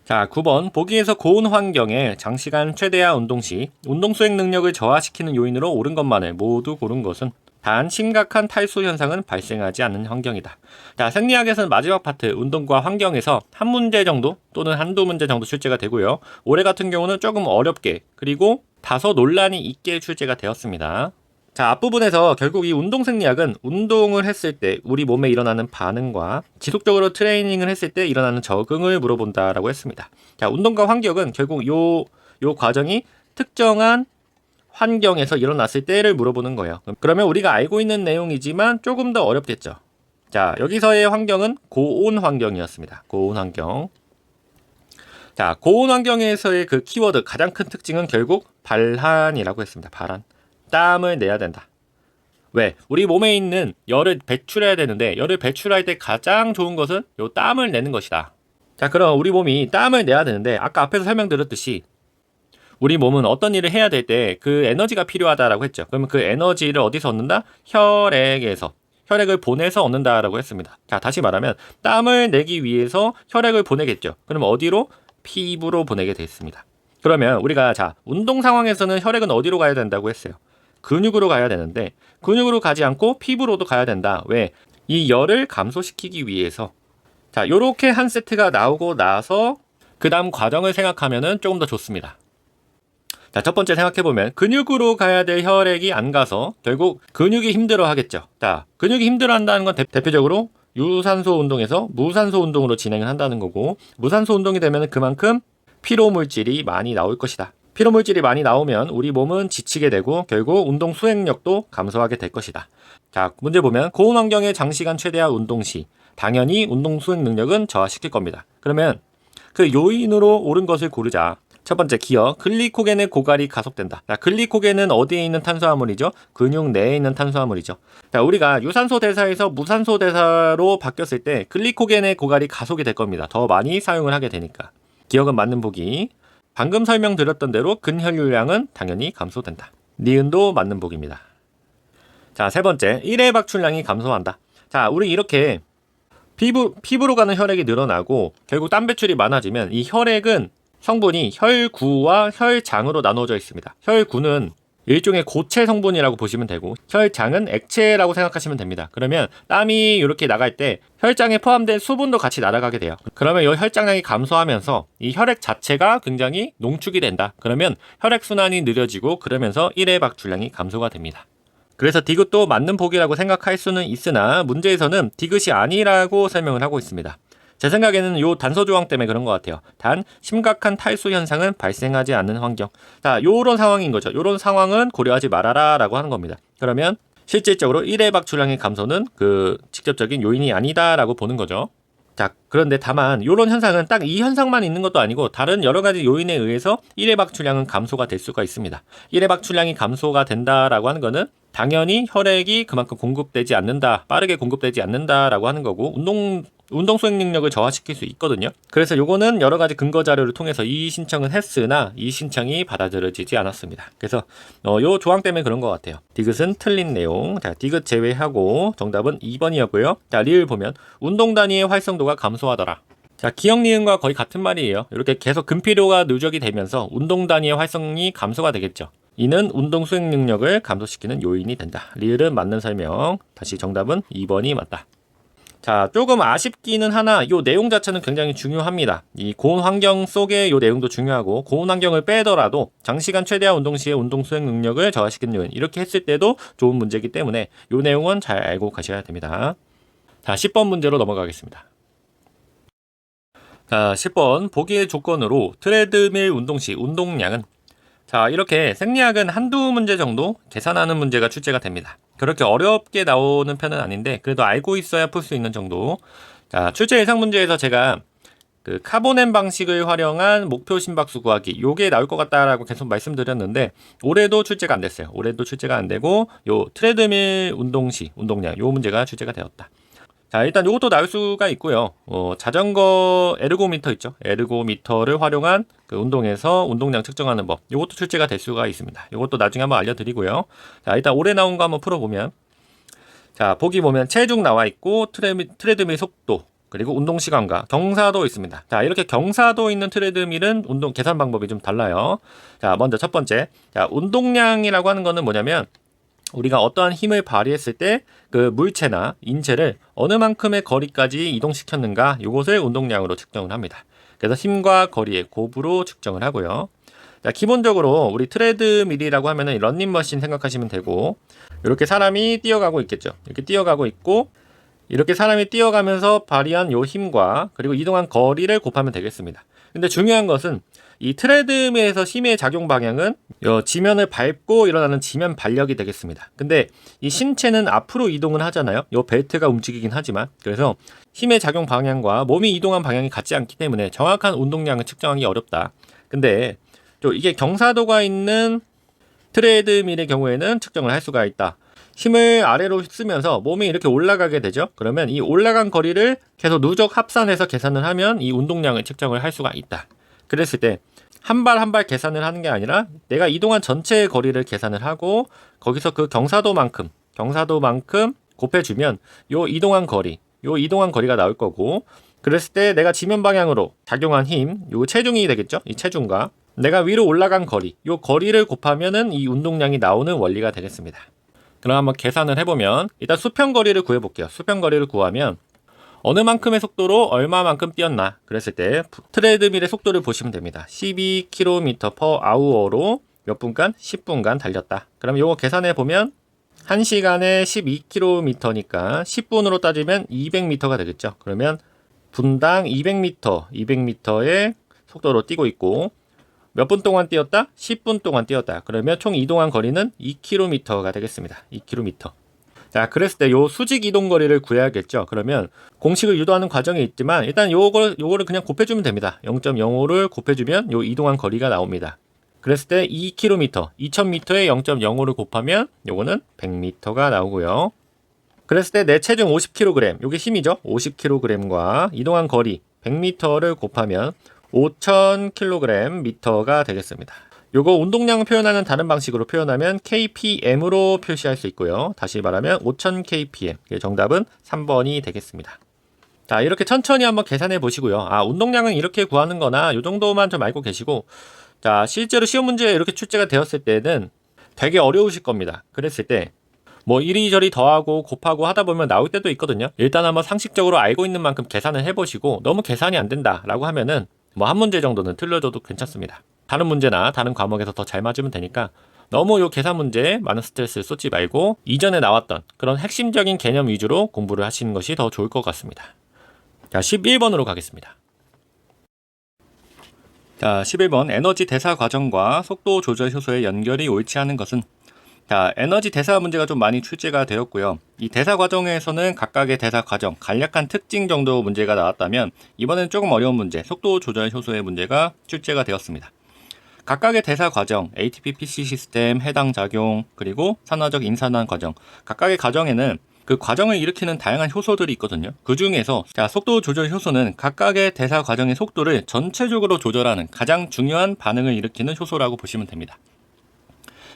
Speaker 1: 자, 9번. 보기에서 고온 환경에 장시간 최대화 운동 시 운동 수행 능력을 저하시키는 요인으로 옳은 것만을 모두 고른 것은 단 심각한 탈수 현상은 발생하지 않는 환경이다. 자, 생리학에서는 마지막 파트 운동과 환경에서 한 문제 정도 또는 한두 문제 정도 출제가 되고요. 올해 같은 경우는 조금 어렵게 그리고 다소 논란이 있게 출제가 되었습니다. 자, 앞부분에서 결국 이 운동 생리학은 운동을 했을 때 우리 몸에 일어나는 반응과 지속적으로 트레이닝을 했을 때 일어나는 적응을 물어본다라고 했습니다. 자, 운동과 환경은 결국 요 과정이 특정한 환경에서 일어났을 때를 물어보는 거예요. 그러면 우리가 알고 있는 내용이지만 조금 더 어렵겠죠. 자, 여기서의 환경은 고온 환경이었습니다. 고온 환경. 자, 고온 환경에서의 그 키워드 가장 큰 특징은 결국 발한이라고 했습니다. 발한. 땀을 내야 된다. 왜? 우리 몸에 있는 열을 배출해야 되는데 열을 배출할 때 가장 좋은 것은 요 땀을 내는 것이다. 자, 그럼 우리 몸이 땀을 내야 되는데 아까 앞에서 설명드렸듯이 우리 몸은 어떤 일을 해야 될 때 그 에너지가 필요하다라고 했죠. 그러면 그 에너지를 어디서 얻는다? 혈액에서. 혈액을 보내서 얻는다라고 했습니다. 자, 다시 말하면 땀을 내기 위해서 혈액을 보내겠죠. 그러면 어디로? 피부로 보내게 됐습니다. 그러면 우리가 자, 운동 상황에서는 혈액은 어디로 가야 된다고 했어요? 근육으로 가야 되는데 근육으로 가지 않고 피부로도 가야 된다. 왜? 이 열을 감소시키기 위해서. 자, 요렇게 한 세트가 나오고 나서 그 다음 과정을 생각하면은 조금 더 좋습니다. 자, 첫 번째 생각해보면 근육으로 가야 될 혈액이 안 가서 결국 근육이 힘들어 하겠죠. 자, 근육이 힘들어 한다는 건 대표적으로 유산소 운동에서 무산소 운동으로 진행을 한다는 거고, 무산소 운동이 되면 그만큼 피로 물질이 많이 나올 것이다. 피로 물질이 많이 나오면 우리 몸은 지치게 되고 결국 운동 수행력도 감소하게 될 것이다. 자, 문제 보면 고온 환경의 장시간 최대화 운동 시 당연히 운동 수행 능력은 저하시킬 겁니다. 그러면 그 요인으로 옳은 것을 고르자. 첫 번째 기억, 글리코겐의 고갈이 가속된다. 자, 글리코겐은 어디에 있는 탄수화물이죠? 근육 내에 있는 탄수화물이죠. 자, 우리가 유산소 대사에서 무산소 대사로 바뀌었을 때 글리코겐의 고갈이 가속이 될 겁니다. 더 많이 사용을 하게 되니까. 기억은 맞는 보기. 방금 설명드렸던 대로 근혈류량은 당연히 감소된다. 니은도 맞는 보기입니다. 자, 세 번째, 1회 박출량이 감소한다. 자, 우리 이렇게 피부로 가는 혈액이 늘어나고 결국 땀 배출이 많아지면 이 혈액은 성분이 혈구와 혈장으로 나누어져 있습니다. 혈구는 일종의 고체 성분이라고 보시면 되고 혈장은 액체라고 생각하시면 됩니다. 그러면 땀이 이렇게 나갈 때 혈장에 포함된 수분도 같이 날아가게 돼요. 그러면 이 혈장량이 감소하면서 이 혈액 자체가 굉장히 농축이 된다. 그러면 혈액순환이 느려지고 그러면서 1회 박출량이 감소가 됩니다. 그래서 디귿도 맞는 보기라고 생각할 수는 있으나 문제에서는 디귿이 아니라고 설명을 하고 있습니다. 제 생각에는 요 단서 조항 때문에 그런 것 같아요. 단 심각한 탈수 현상은 발생하지 않는 환경. 자, 요런 상황인 거죠. 요런 상황은 고려하지 말아라 라고 하는 겁니다. 그러면 실질적으로 1회 박출량의 감소는 그 직접적인 요인이 아니다라고 보는 거죠. 자, 그런데 다만 요런 현상은 딱 이 현상만 있는 것도 아니고 다른 여러 가지 요인에 의해서 1회 박출량은 감소가 될 수가 있습니다. 1회 박출량이 감소가 된다라고 하는 거는 당연히 혈액이 그만큼 공급되지 않는다, 빠르게 공급되지 않는다라고 하는 거고 운동 수행 능력을 저하시킬 수 있거든요. 그래서 요거는 여러 가지 근거 자료를 통해서 이 신청은 했으나 이 신청이 받아들여지지 않았습니다. 그래서 요 조항 때문에 그런 것 같아요. 디귿은 틀린 내용. 자, 디귿 제외하고 정답은 2번이었고요. 자, 리을 보면 운동 단위의 활성도가 감소하더라. 자, 기억 니은과 거의 같은 말이에요. 이렇게 계속 근피로가 누적이 되면서 운동 단위의 활성이 감소가 되겠죠. 이는 운동 수행 능력을 감소시키는 요인이 된다. 리을은 맞는 설명. 다시 정답은 2번이 맞다. 자, 조금 아쉽기는 하나 이 내용 자체는 굉장히 중요합니다. 이 고온 환경 속의 이 내용도 중요하고 고온 환경을 빼더라도 장시간 최대화 운동 시에 운동 수행 능력을 저하시키는 요인 이렇게 했을 때도 좋은 문제이기 때문에 이 내용은 잘 알고 가셔야 됩니다. 자, 10번 문제로 넘어가겠습니다. 자, 10번 보기의 조건으로 트레드밀 운동 시 운동량은 자, 이렇게 생리학은 한두 문제 정도 계산하는 문제가 출제가 됩니다. 그렇게 어렵게 나오는 편은 아닌데 그래도 알고 있어야 풀 수 있는 정도. 자, 출제 예상 문제에서 제가 그 카보넴 방식을 활용한 목표 심박수 구하기 요게 나올 것 같다라고 계속 말씀드렸는데 올해도 출제가 안 됐어요. 올해도 출제가 안 되고 요 트레드밀 운동 시 운동량 요 문제가 출제가 되었다. 자, 일단 이것도 나올 수가 있고요. 자전거 에르고미터 있죠. 에르고미터를 활용한 그 운동에서 운동량 측정하는 법. 이것도 출제가 될 수가 있습니다. 이것도 나중에 한번 알려드리고요. 자, 일단 올해 나온 거 한번 풀어보면, 자, 보기 보면 체중 나와 있고 트레드밀 속도, 그리고 운동 시간과 경사도 있습니다. 자, 이렇게 경사도 있는 트레드밀은 운동 계산 방법이 좀 달라요. 자, 먼저 첫 번째. 자, 운동량이라고 하는 거는 뭐냐면, 우리가 어떠한 힘을 발휘했을 때 그 물체나 인체를 어느 만큼의 거리까지 이동시켰는가, 이것을 운동량으로 측정을 합니다. 그래서 힘과 거리의 곱으로 측정을 하고요. 자, 기본적으로 우리 트레드밀이라고 하면은 런닝머신 생각하시면 되고, 이렇게 사람이 뛰어가고 있겠죠. 이렇게 뛰어가고 있고, 이렇게 사람이 뛰어가면서 발휘한 요 힘과 그리고 이동한 거리를 곱하면 되겠습니다. 근데 중요한 것은 이 트레드밀에서 힘의 작용 방향은 요 지면을 밟고 일어나는 지면 발력이 되겠습니다. 근데 이 신체는 앞으로 이동을 하잖아요. 요 벨트가 움직이긴 하지만, 그래서 힘의 작용 방향과 몸이 이동한 방향이 같지 않기 때문에 정확한 운동량을 측정하기 어렵다. 근데 또 이게 경사도가 있는 트레드밀의 경우에는 측정을 할 수가 있다. 힘을 아래로 쓰면서 몸이 이렇게 올라가게 되죠. 그러면 이 올라간 거리를 계속 누적 합산해서 계산을 하면 이 운동량을 측정을 할 수가 있다. 그랬을 때 한 발 한 발 계산을 하는 게 아니라 내가 이동한 전체의 거리를 계산을 하고 거기서 그 경사도만큼 곱해주면 요 이동한 거리가 나올 거고, 그랬을 때 내가 지면 방향으로 작용한 힘, 요 체중이 되겠죠. 이 체중과 내가 위로 올라간 거리, 요 거리를 곱하면은 이 운동량이 나오는 원리가 되겠습니다. 그럼 한번 계산을 해보면, 일단 수평거리를 구해볼게요. 수평거리를 구하면 어느 만큼의 속도로 얼마만큼 뛰었나, 그랬을 때 트레드밀의 속도를 보시면 됩니다. 12km/h로 몇 분간? 10분간 달렸다. 그럼 이거 계산해 보면 1시간에 12km니까 10분으로 따지면 200m가 되겠죠. 그러면 분당 200m의 속도로 뛰고 있고, 몇 분 동안 뛰었다? 10분 동안 뛰었다. 그러면 총 이동한 거리는 2km가 되겠습니다. 2km. 자, 그랬을 때 요 수직 이동 거리를 구해야겠죠. 그러면 공식을 유도하는 과정이 있지만 일단 요거를 그냥 곱해주면 됩니다. 0.05를 곱해주면 요 이동한 거리가 나옵니다. 그랬을 때 2km, 2000m에 0.05를 곱하면 요거는 100m가 나오고요. 그랬을 때 내 체중 50kg, 요게 힘이죠. 50kg과 이동한 거리 100m를 곱하면 5000kg 미터가 되겠습니다. 요거 운동량을 표현하는 다른 방식으로 표현하면 kpm으로 표시할 수 있고요. 다시 말하면 5000kpm. 정답은 3번이 되겠습니다. 자, 이렇게 천천히 한번 계산해 보시고요. 아, 운동량은 이렇게 구하는 거나 요 정도만 좀 알고 계시고, 자, 실제로 시험 문제에 이렇게 출제가 되었을 때는 되게 어려우실 겁니다. 그랬을 때 뭐 이리저리 더하고 곱하고 하다 보면 나올 때도 있거든요. 일단 한번 상식적으로 알고 있는 만큼 계산을 해보시고, 너무 계산이 안 된다 라고 하면은 뭐 한 문제 정도는 틀려줘도 괜찮습니다. 다른 문제나 다른 과목에서 더 잘 맞으면 되니까 너무 요 계산 문제에 많은 스트레스를 쏟지 말고 이전에 나왔던 그런 핵심적인 개념 위주로 공부를 하시는 것이 더 좋을 것 같습니다. 자, 11번으로 가겠습니다. 자, 11번 에너지 대사 과정과 속도 조절 효소의 연결이 옳지 않은 것은. 자, 에너지 대사 문제가 좀 많이 출제가 되었고요. 이 대사 과정에서는 각각의 대사 과정, 간략한 특징 정도 문제가 나왔다면, 이번엔 조금 어려운 문제, 속도 조절 효소의 문제가 출제가 되었습니다. 각각의 대사 과정, ATP PC 시스템, 해당 작용, 그리고 산화적 인산화 과정, 각각의 과정에는 그 과정을 일으키는 다양한 효소들이 있거든요. 그 중에서 속도 조절 효소는 각각의 대사 과정의 속도를 전체적으로 조절하는 가장 중요한 반응을 일으키는 효소라고 보시면 됩니다.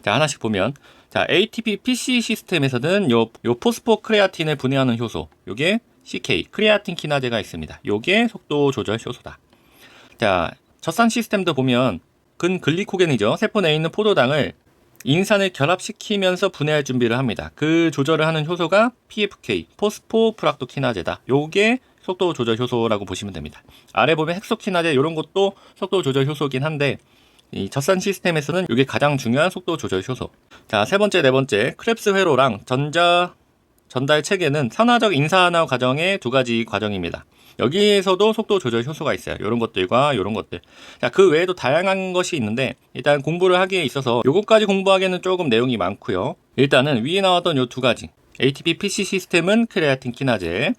Speaker 1: 자, 하나씩 보면, 자, ATP PC 시스템에서는 요 포스포크레아틴을 분해하는 효소, 요게 CK, 크레아틴 키나제가 있습니다. 요게 속도 조절 효소다. 자, 젖산 시스템도 보면 근글리코겐이죠. 세포 내에 있는 포도당을 인산을 결합시키면서 분해할 준비를 합니다. 그 조절을 하는 효소가 PFK, 포스포프락토키나제다. 요게 속도 조절 효소라고 보시면 됩니다. 아래 보면 헥소키나제 이런 것도 속도 조절 효소긴 한데, 이 젖산 시스템에서는 이게 가장 중요한 속도 조절 효소. 자, 세 번째, 네 번째, 크랩스 회로랑 전달 체계는 산화적 인산화 과정의 두 가지 과정입니다. 여기에서도 속도 조절 효소가 있어요. 이런 것들과 이런 것들. 자, 그 외에도 다양한 것이 있는데, 일단 공부를 하기에 있어서 요것까지 공부하기에는 조금 내용이 많고요. 일단은 위에 나왔던 요 두 가지, ATP PC 시스템은 크레아틴 키나제,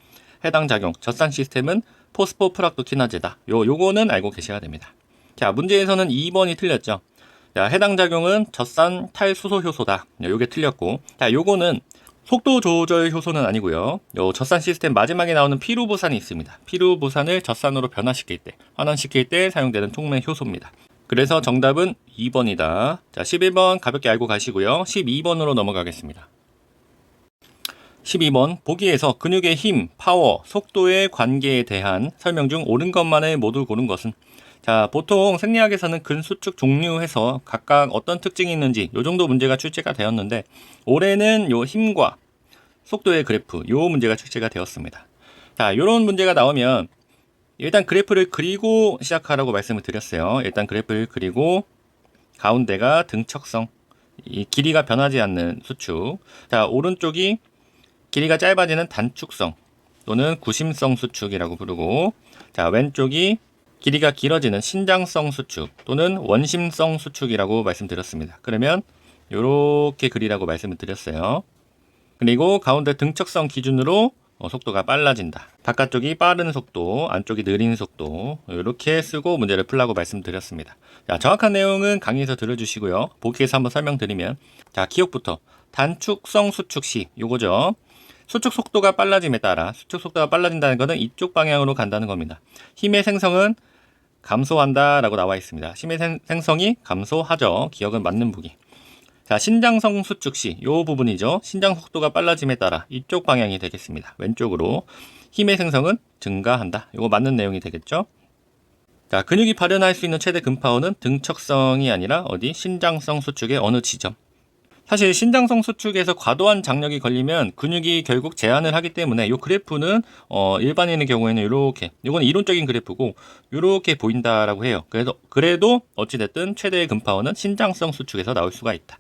Speaker 1: 해당 작용 젖산 시스템은 포스포프락토키나제다. 요거는 알고 계셔야 됩니다. 자, 문제에서는 2번이 틀렸죠. 자, 해당 작용은 젖산 탈수소 효소다. 요게 틀렸고, 자, 요거는 속도 조절 효소는 아니고요. 요 젖산 시스템 마지막에 나오는 피루보산이 있습니다. 피루보산을 젖산으로 변화시킬 때, 환원시킬 때 사용되는 촉매 효소입니다. 그래서 정답은 2번이다. 자, 11번 가볍게 알고 가시고요. 12번으로 넘어가겠습니다. 12번 보기에서 근육의 힘, 파워, 속도의 관계에 대한 설명 중 옳은 것만을 모두 고른 것은? 자, 보통 생리학에서는 근수축 종류해서 각각 어떤 특징이 있는지 요 정도 문제가 출제가 되었는데, 올해는 요 힘과 속도의 그래프 요 문제가 출제가 되었습니다. 자, 요런 문제가 나오면 일단 그래프를 그리고 시작하라고 말씀을 드렸어요. 일단 그래프를 그리고 가운데가 등척성, 이 길이가 변하지 않는 수축. 자, 오른쪽이 길이가 짧아지는 단축성 또는 구심성 수축이라고 부르고, 자, 왼쪽이 길이가 길어지는 신장성 수축 또는 원심성 수축이라고 말씀드렸습니다. 그러면 이렇게 그리라고 말씀을 드렸어요. 그리고 가운데 등척성 기준으로 속도가 빨라진다. 바깥쪽이 빠른 속도, 안쪽이 느린 속도, 이렇게 쓰고 문제를 풀라고 말씀드렸습니다. 자, 정확한 내용은 강의에서 들어주시고요. 보기에서 한번 설명드리면, 자, 기억부터 단축성 수축 시 요거죠. 수축 속도가 빨라짐에 따라, 수축 속도가 빨라진다는 것은 이쪽 방향으로 간다는 겁니다. 힘의 생성은 감소한다 라고 나와 있습니다. 힘의 생성이 감소하죠. 기억은 맞는 보기. 자, 신장성 수축 시 요 부분이죠. 신장 속도가 빨라짐에 따라 이쪽 방향이 되겠습니다. 왼쪽으로 힘의 생성은 증가한다. 요거 맞는 내용이 되겠죠. 자, 근육이 발현할 수 있는 최대 근파원은 등척성이 아니라 어디? 신장성 수축의 어느 지점. 사실 신장성 수축에서 과도한 장력이 걸리면 근육이 결국 제한을 하기 때문에 이 그래프는 일반인의 경우에는 이렇게, 이건 이론적인 그래프고 이렇게 보인다라고 해요. 그래도 어찌됐든 최대의 근파원은 신장성 수축에서 나올 수가 있다.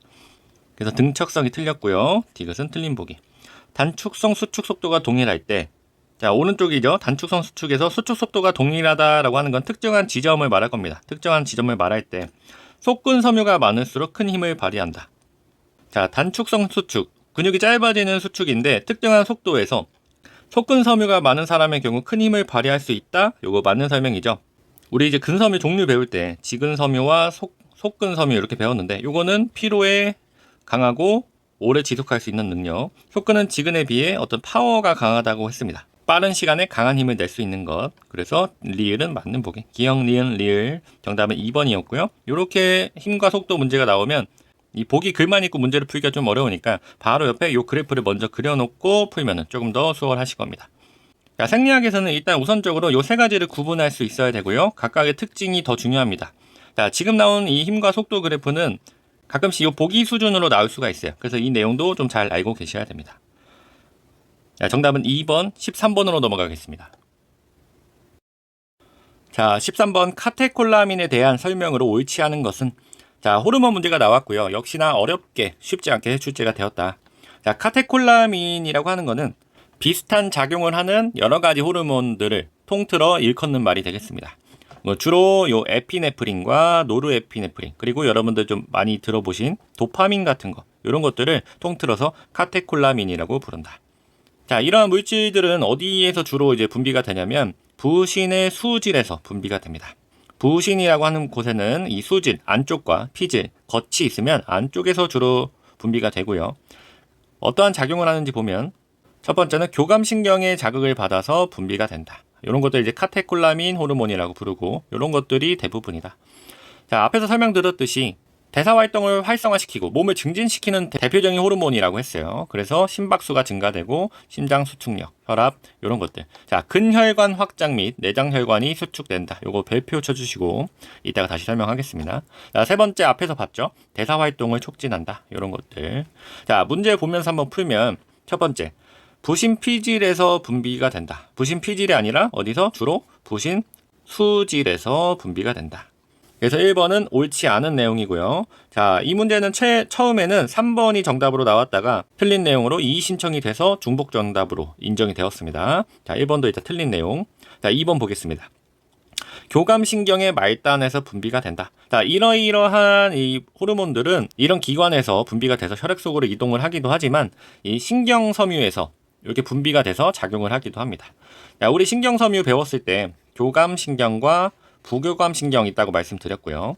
Speaker 1: 그래서 등척성이 틀렸고요. 디귿은 틀린 보기. 단축성 수축 속도가 동일할 때, 자, 오른쪽이죠. 단축성 수축에서 수축 속도가 동일하다라고 하는 건 특정한 지점을 말할 겁니다. 특정한 지점을 말할 때 속근 섬유가 많을수록 큰 힘을 발휘한다. 자, 단축성 수축, 근육이 짧아지는 수축인데 특정한 속도에서 속근 섬유가 많은 사람의 경우 큰 힘을 발휘할 수 있다. 요거 맞는 설명이죠. 우리 이제 근섬유 종류 배울 때 지근 섬유와 속근 섬유 이렇게 배웠는데, 요거는 피로에 강하고 오래 지속할 수 있는 능력. 속근은 지근에 비해 어떤 파워가 강하다고 했습니다. 빠른 시간에 강한 힘을 낼 수 있는 것. 그래서 리을은 맞는 보기. 기역, 니은, 리을. 정답은 2번이었고요. 이렇게 힘과 속도 문제가 나오면 이 보기 글만 읽고 문제를 풀기가 좀 어려우니까 바로 옆에 이 그래프를 먼저 그려놓고 풀면 조금 더 수월하실 겁니다. 자, 생리학에서는 일단 우선적으로 이 세 가지를 구분할 수 있어야 되고요. 각각의 특징이 더 중요합니다. 자, 지금 나온 이 힘과 속도 그래프는 가끔씩 이 보기 수준으로 나올 수가 있어요. 그래서 이 내용도 좀 잘 알고 계셔야 됩니다. 자, 정답은 2번, 13번으로 넘어가겠습니다. 자, 13번 카테콜라민에 대한 설명으로 옳지 않은 것은? 자, 호르몬 문제가 나왔고요. 역시나 어렵게 쉽지 않게 출제가 되었다. 자, 카테콜라민이라고 하는 거는 비슷한 작용을 하는 여러 가지 호르몬들을 통틀어 일컫는 말이 되겠습니다. 주로 요 에피네프린과 노르에피네프린, 그리고 여러분들 좀 많이 들어보신 도파민 같은 거, 이런 것들을 통틀어서 카테콜라민이라고 부른다. 자, 이러한 물질들은 어디에서 주로 이제 분비가 되냐면 부신의 수질에서 분비가 됩니다. 부신이라고 하는 곳에는 이 수질, 안쪽과 피질, 겉이 있으면 안쪽에서 주로 분비가 되고요. 어떠한 작용을 하는지 보면 첫 번째는 교감신경의 자극을 받아서 분비가 된다. 이런 것들 이제 카테콜라민 호르몬이라고 부르고, 이런 것들이 대부분이다. 자, 앞에서 설명드렸듯이 대사활동을 활성화시키고 몸을 증진시키는 대표적인 호르몬이라고 했어요. 그래서 심박수가 증가되고 심장 수축력, 혈압 이런 것들. 자, 근혈관 확장 및 내장혈관이 수축된다. 요거 별표 쳐주시고 이따가 다시 설명하겠습니다. 자, 세 번째 앞에서 봤죠. 대사활동을 촉진한다. 이런 것들. 자, 문제 보면서 한번 풀면 첫 번째, 부신 피질에서 분비가 된다. 부신 피질이 아니라 어디서? 주로 부신 수질에서 분비가 된다. 그래서 1번은 옳지 않은 내용이고요. 자, 이 문제는 처음에는 3번이 정답으로 나왔다가 틀린 내용으로 이의 신청이 돼서 중복 정답으로 인정이 되었습니다. 자, 1번도 일단 틀린 내용. 자, 2번 보겠습니다. 교감신경의 말단에서 분비가 된다. 자, 이러이러한 이 호르몬들은 이런 기관에서 분비가 돼서 혈액 속으로 이동을 하기도 하지만 이 신경섬유에서 이렇게 분비가 돼서 작용을 하기도 합니다. 자, 우리 신경섬유 배웠을 때 교감신경과 부교감신경 있다고 말씀드렸고요.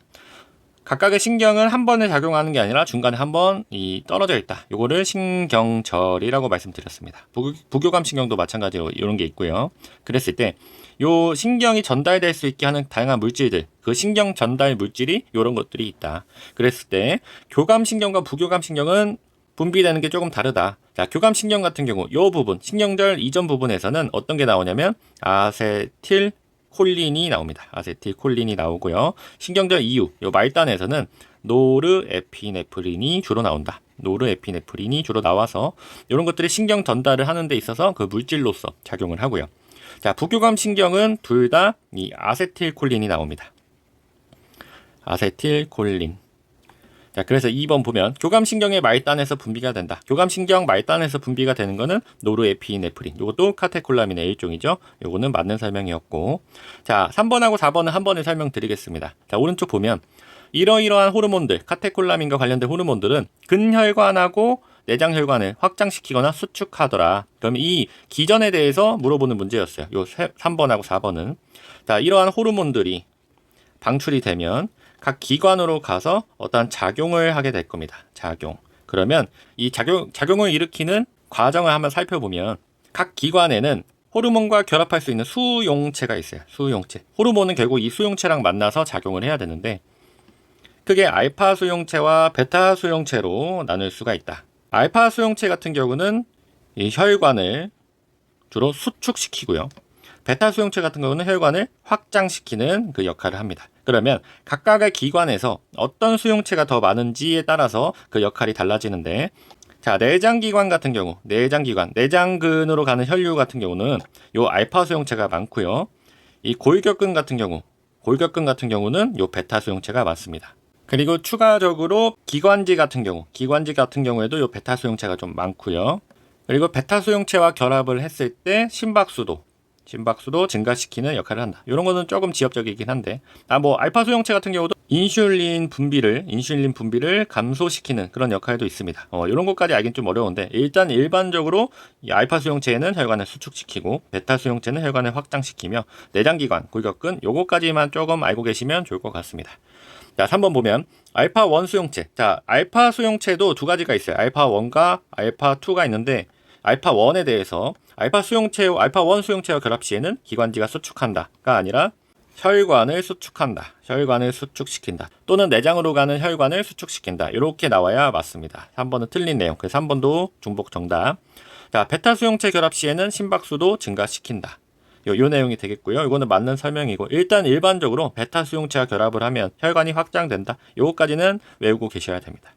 Speaker 1: 각각의 신경은 한 번에 작용하는 게 아니라 중간에 한 번 떨어져 있다. 요거를 신경절이라고 말씀드렸습니다. 부교감 신경도 마찬가지로 이런 게 있고요. 그랬을 때 요 신경이 전달될 수 있게 하는 다양한 물질들, 그 신경 전달 물질이 요런 것들이 있다. 그랬을 때 교감 신경과 부교감 신경은 분비되는 게 조금 다르다. 자, 교감 신경 같은 경우 요 부분, 신경절 이전 부분에서는 어떤 게 나오냐면 아세틸콜린이 나옵니다. 아세틸콜린이 나오고요. 신경절 이후 요 말단에서는 노르에피네프린이 주로 나온다. 노르에피네프린이 주로 나와서 이런 것들이 신경 전달을 하는 데 있어서 그 물질로서 작용을 하고요. 자, 부교감 신경은 둘 다 이 아세틸콜린이 나옵니다. 아세틸콜린. 자, 그래서 2번 보면 교감신경의 말단에서 분비가 된다. 교감신경 말단에서 분비가 되는 거는 노르에피네프린. 이것도 카테콜라민의 일종이죠. 요거는 맞는 설명이었고. 자, 3번하고 4번은 한 번에 설명드리겠습니다. 자, 오른쪽 보면 이러이러한 호르몬들, 카테콜라민과 관련된 호르몬들은 근혈관하고 내장혈관을 확장시키거나 수축하더라. 그럼 이 기전에 대해서 물어보는 문제였어요. 요 3번하고 4번은. 자, 이러한 호르몬들이 방출이 되면 각 기관으로 가서 어떠한 작용을 하게 될 겁니다. 작용. 그러면 이 작용을 일으키는 과정을 한번 살펴보면 각 기관에는 호르몬과 결합할 수 있는 수용체가 있어요. 수용체. 호르몬은 결국 이 수용체랑 만나서 작용을 해야 되는데 크게 알파 수용체와 베타 수용체로 나눌 수가 있다. 알파 수용체 같은 경우는 이 혈관을 주로 수축시키고요. 베타 수용체 같은 경우는 혈관을 확장시키는 그 역할을 합니다. 그러면 각각의 기관에서 어떤 수용체가 더 많은지에 따라서 그 역할이 달라지는데, 자, 내장기관 같은 경우, 내장근으로 가는 혈류 같은 경우는 요 알파 수용체가 많고요. 이 골격근 같은 경우는 요 베타 수용체가 많습니다. 그리고 추가적으로 기관지 같은 경우에도 요 베타 수용체가 좀 많고요. 그리고 베타 수용체와 결합을 했을 때 심박수도 증가시키는 역할을 한다. 이런 거는 조금 지엽적이긴 한데, 알파 수용체 같은 경우도 인슐린 분비를 감소시키는 그런 역할도 있습니다. 이런 것까지 알긴 좀 어려운데, 일단 일반적으로 이 알파 수용체는 혈관을 수축시키고, 베타 수용체는 혈관을 확장시키며, 내장기관, 골격근, 요거까지만 조금 알고 계시면 좋을 것 같습니다. 자, 3번 보면 알파 1 수용체. 자, 알파 수용체도 두 가지가 있어요. 알파 1과 알파 2가 있는데, 알파 1에 대해서 알파 1 수용체와 결합 시에는 기관지가 수축한다가 아니라 혈관을 수축시킨다. 또는 내장으로 가는 혈관을 수축시킨다. 이렇게 나와야 맞습니다. 3번은 틀린 내용. 그래서 3번도 중복 정답. 자, 베타 수용체 결합 시에는 심박수도 증가시킨다. 요 내용이 되겠고요. 이거는 맞는 설명이고, 일단 일반적으로 베타 수용체와 결합을 하면 혈관이 확장된다. 요거까지는 외우고 계셔야 됩니다.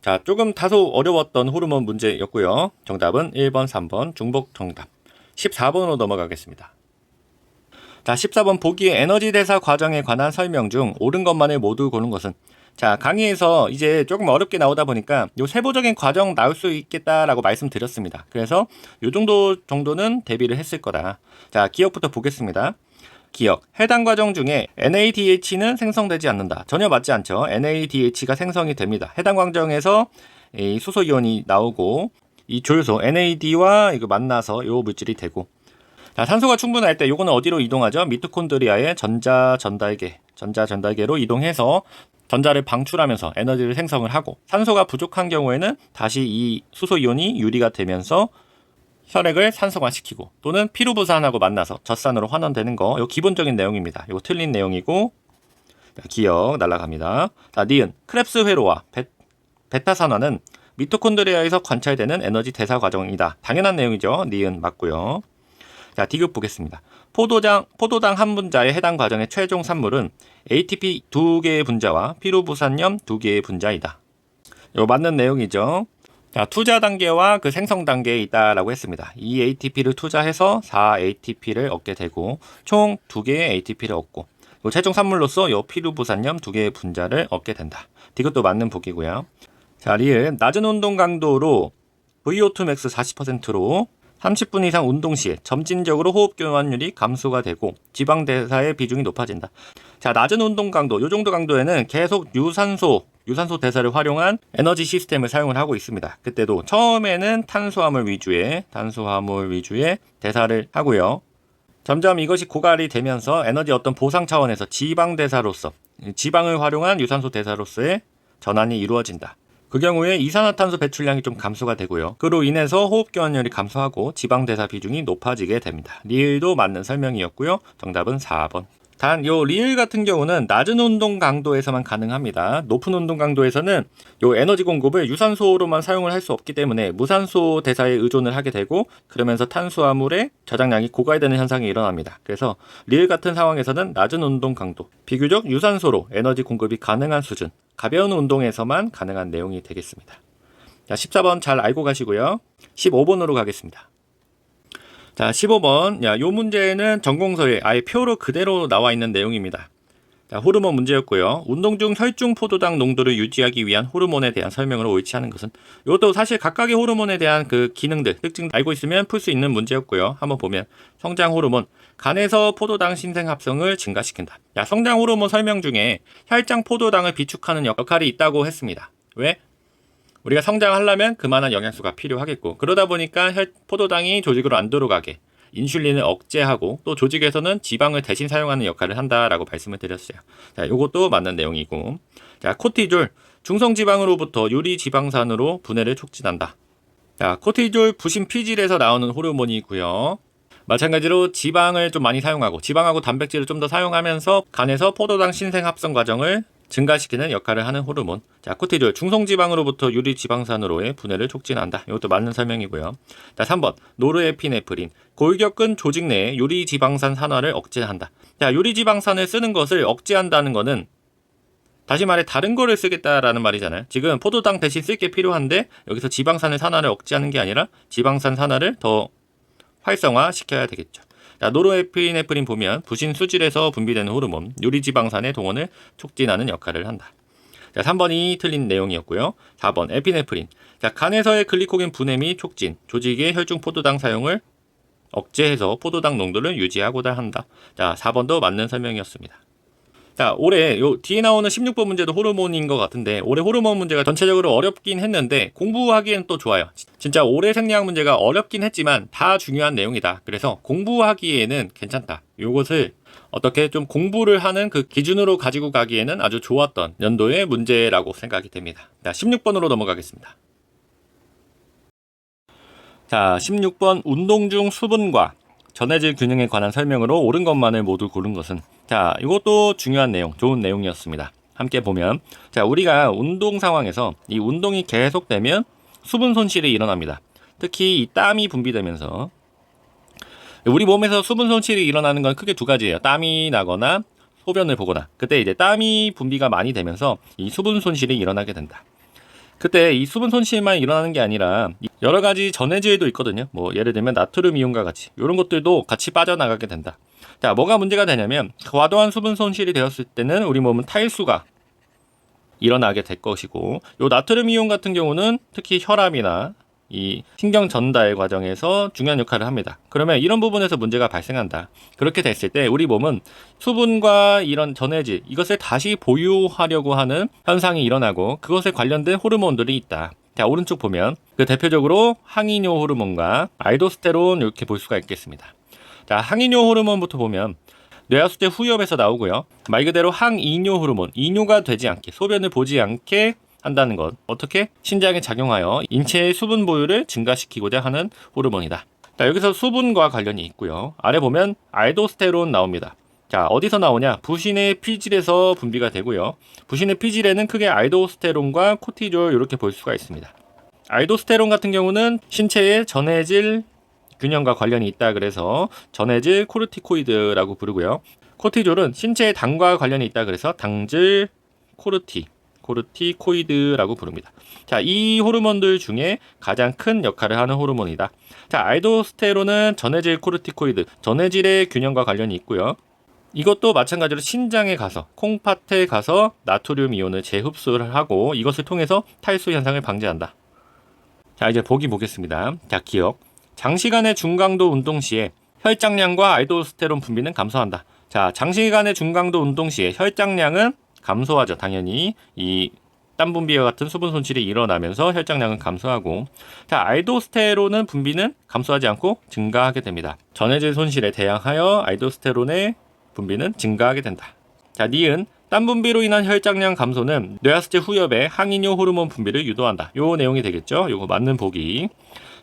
Speaker 1: 자, 조금 다소 어려웠던 호르몬 문제였고요. 정답은 1번, 3번 중복 정답. 14번으로 넘어가겠습니다. 자, 14번 보기의 에너지 대사 과정에 관한 설명 중 옳은 것만을 모두 고른 것은. 자, 강의에서 이제 조금 어렵게 나오다 보니까 요 세부적인 과정 나올 수 있겠다라고 말씀드렸습니다. 그래서 요 정도는 대비를 했을 거다. 자, 기억부터 보겠습니다. 기억. 해당 과정 중에 NADH는 생성되지 않는다. 전혀 맞지 않죠. NADH가 생성이 됩니다. 해당 과정에서 이 수소이온이 나오고 이 조효소 NAD와 이거 만나서 요 물질이 되고, 자, 산소가 충분할 때 요거는 어디로 이동하죠? 미토콘드리아의 전자 전달계로 이동해서 전자를 방출하면서 에너지를 생성을 하고, 산소가 부족한 경우에는 다시 이 수소이온이 유리가 되면서 혈액을 산소화시키고 또는 피루부산하고 만나서 젖산으로 환원되는 거, 요 기본적인 내용입니다. 이거 틀린 내용이고, 기억 날아갑니다. 자, 니은. 크랩스 회로와 베타산화는 미토콘드리아에서 관찰되는 에너지 대사 과정이다. 당연한 내용이죠. 니은 맞고요. 자, 디귿 보겠습니다. 포도당 한 분자에 해당 과정의 최종 산물은 ATP 2개의 분자와 피루부산염 2개의 분자이다. 이거 맞는 내용이죠. 자, 투자 단계와 그 생성 단계에 있다라고 했습니다. 이 ATP를 투자해서 4ATP를 얻게 되고 총 2개의 ATP를 얻고, 최종 산물로서 이 피루부산염 2개의 분자를 얻게 된다. 이것도 맞는 보기고요. 자, 리을. 낮은 운동 강도로 VO2 max 40%로 30분 이상 운동 시에 점진적으로 호흡 교환율이 감소가 되고 지방 대사의 비중이 높아진다. 자, 낮은 운동 강도, 요 정도 강도에는 계속 유산소 대사를 활용한 에너지 시스템을 사용을 하고 있습니다. 그때도 처음에는 탄수화물 위주의 대사를 하고요. 점점 이것이 고갈이 되면서 에너지 어떤 보상 차원에서 지방 대사로서 지방을 활용한 유산소 대사로서의 전환이 이루어진다. 그 경우에 이산화탄소 배출량이 좀 감소가 되고요. 그로 인해서 호흡기환율이 감소하고 지방 대사 비중이 높아지게 됩니다. 리을도 맞는 설명이었고요. 정답은 4번. 단 요 리을 같은 경우는 낮은 운동 강도에서만 가능합니다. 높은 운동 강도에서는 요 에너지 공급을 유산소로만 사용을 할 수 없기 때문에 무산소 대사에 의존을 하게 되고 그러면서 탄수화물의 저장량이 고갈되는 현상이 일어납니다. 그래서 리을 같은 상황에서는 낮은 운동 강도, 비교적 유산소로 에너지 공급이 가능한 수준, 가벼운 운동에서만 가능한 내용이 되겠습니다. 자, 14번 잘 알고 가시고요. 15번으로 가겠습니다. 자, 15번. 요 문제는 전공서에 아예 표로 그대로 나와 있는 내용입니다. 자, 호르몬 문제였고요. 운동 중 혈중 포도당 농도를 유지하기 위한 호르몬에 대한 설명을 옳지 않은 것은, 이것도 사실 각각의 호르몬에 대한 그 기능들, 특징 알고 있으면 풀 수 있는 문제였고요. 한번 보면 성장 호르몬, 간에서 포도당 신생 합성을 증가시킨다. 자, 성장 호르몬 설명 중에 혈장 포도당을 비축하는 역할이 있다고 했습니다. 왜? 우리가 성장하려면 그만한 영양소가 필요하겠고, 그러다 보니까 포도당이 조직으로 안 들어가게 인슐린을 억제하고 또 조직에서는 지방을 대신 사용하는 역할을 한다라고 말씀을 드렸어요. 자, 요것도 맞는 내용이고, 자, 코티졸 중성지방으로부터 유리지방산으로 분해를 촉진한다. 자, 코티졸 부신 피질에서 나오는 호르몬이고요. 마찬가지로 지방을 좀 많이 사용하고 지방하고 단백질을 좀 더 사용하면서 간에서 포도당 신생 합성 과정을 증가시키는 역할을 하는 호르몬. 자, 코티졸 중성지방으로부터 유리지방산으로의 분해를 촉진한다. 이것도 맞는 설명이고요. 자, 3번 노르에피네프린 골격근 조직 내에 유리지방산 산화를 억제한다. 자, 유리지방산을 쓰는 것을 억제한다는 것은 다시 말해 다른 거를 쓰겠다라는 말이잖아요. 지금 포도당 대신 쓸 게 필요한데 여기서 지방산의 산화를 억제하는 게 아니라 지방산 산화를 더 활성화시켜야 되겠죠. 자, 노르에피네프린 보면 부신 수질에서 분비되는 호르몬, 유리지방산의 동원을 촉진하는 역할을 한다. 자, 3번이 틀린 내용이었고요. 4번 에피네프린. 자, 간에서의 글리코겐 분해 및 촉진, 조직의 혈중 포도당 사용을 억제해서 포도당 농도를 유지하고자 한다. 자, 4번도 맞는 설명이었습니다. 자, 올해 요 뒤에 나오는 16번 문제도 호르몬인 것 같은데, 올해 호르몬 문제가 전체적으로 어렵긴 했는데 공부하기엔 또 좋아요. 진짜 올해 생리학 문제가 어렵긴 했지만 다 중요한 내용이다. 그래서 공부하기에는 괜찮다. 요것을 어떻게 좀 공부를 하는 그 기준으로 가지고 가기에는 아주 좋았던 연도의 문제라고 생각이 됩니다. 자, 16번으로 넘어가겠습니다. 자, 16번 운동 중 수분과 전해질 균형에 관한 설명으로 옳은 것만을 모두 고른 것은, 자, 이것도 중요한 내용, 좋은 내용이었습니다. 함께 보면, 자, 우리가 운동 상황에서 이 운동이 계속되면 수분 손실이 일어납니다. 특히 이 땀이 분비되면서 우리 몸에서 수분 손실이 일어나는 건 크게 두 가지예요. 땀이 나거나 소변을 보거나. 그때 이제 땀이 분비가 많이 되면서 이 수분 손실이 일어나게 된다. 그때 이 수분 손실만 일어나는 게 아니라 여러 가지 전해질도 있거든요. 뭐 예를 들면 나트륨 이온과 같이 이런 것들도 같이 빠져나가게 된다. 자, 뭐가 문제가 되냐면 과도한 수분 손실이 되었을 때는 우리 몸은 탈수가 일어나게 될 것이고, 요 나트륨 이온 같은 경우는 특히 혈압이나 이 신경 전달 과정에서 중요한 역할을 합니다. 그러면 이런 부분에서 문제가 발생한다. 그렇게 됐을 때 우리 몸은 수분과 이런 전해질, 이것을 다시 보유하려고 하는 현상이 일어나고 그것에 관련된 호르몬들이 있다. 자, 오른쪽 보면 그 대표적으로 항이뇨 호르몬과 알도스테론 이렇게 볼 수가 있겠습니다. 자, 항이뇨 호르몬부터 보면 뇌하수체 후엽에서 나오고요. 말 그대로 항이뇨 호르몬, 이뇨가 되지 않게, 소변을 보지 않게 한다는 것. 어떻게? 신장에 작용하여 인체의 수분 보유를 증가시키고자 하는 호르몬이다. 자, 여기서 수분과 관련이 있고요. 아래 보면 알도스테론 나옵니다. 자, 어디서 나오냐? 부신의 피질에서 분비가 되고요. 부신의 피질에는 크게 알도스테론과 코티졸 이렇게 볼 수가 있습니다. 알도스테론 같은 경우는 신체의 전해질 균형과 관련이 있다 그래서 전해질 코르티코이드라고 부르고요. 코티졸은 신체의 당과 관련이 있다 그래서 당질 코르티코이드라고 부릅니다. 자, 이 호르몬들 중에 가장 큰 역할을 하는 호르몬이다. 자, 알도스테론은 전해질 코르티코이드, 전해질의 균형과 관련이 있고요. 이것도 마찬가지로 신장에 가서, 콩팥에 가서 나트륨 이온을 재흡수를 하고 이것을 통해서 탈수 현상을 방지한다. 자, 이제 보기 보겠습니다. 자, 기억. 장시간의 중강도 운동 시에 혈장량과 알도스테론 분비는 감소한다. 자, 장시간의 중강도 운동 시에 혈장량은 감소하죠. 당연히 이 땀 분비와 같은 수분 손실이 일어나면서 혈장량은 감소하고, 자, 알도스테론은 분비는 감소하지 않고 증가하게 됩니다. 전해질 손실에 대항하여 알도스테론의 분비는 증가하게 된다. 자, 니은 땀 분비로 인한 혈장량 감소는 뇌하수체 후엽에 항이뇨 호르몬 분비를 유도한다. 요 내용이 되겠죠? 요거 맞는 보기.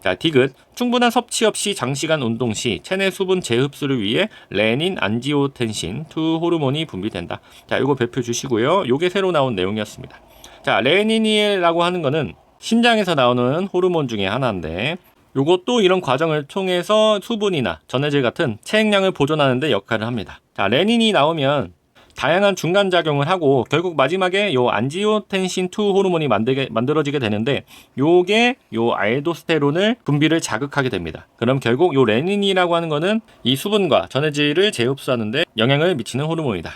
Speaker 1: 자, 디귿 충분한 섭취 없이 장시간 운동 시 체내 수분 재흡수를 위해 레닌, 안지오텐신 2 호르몬이 분비된다. 자, 요거 배표 주시고요. 요게 새로 나온 내용이었습니다. 자, 레닌이라고 하는 거는 신장에서 나오는 호르몬 중에 하나인데, 요것도 이런 과정을 통해서 수분이나 전해질 같은 체액량을 보존하는 데 역할을 합니다. 자, 레닌이 나오면 다양한 중간작용을 하고 결국 마지막에 요 안지오텐신2 호르몬이 만들어지게 되는데, 요게 요 알도스테론을 분비를 자극하게 됩니다. 그럼 결국 요 레닌이라고 하는 거는 이 수분과 전해질을 재흡수하는데 영향을 미치는 호르몬이다.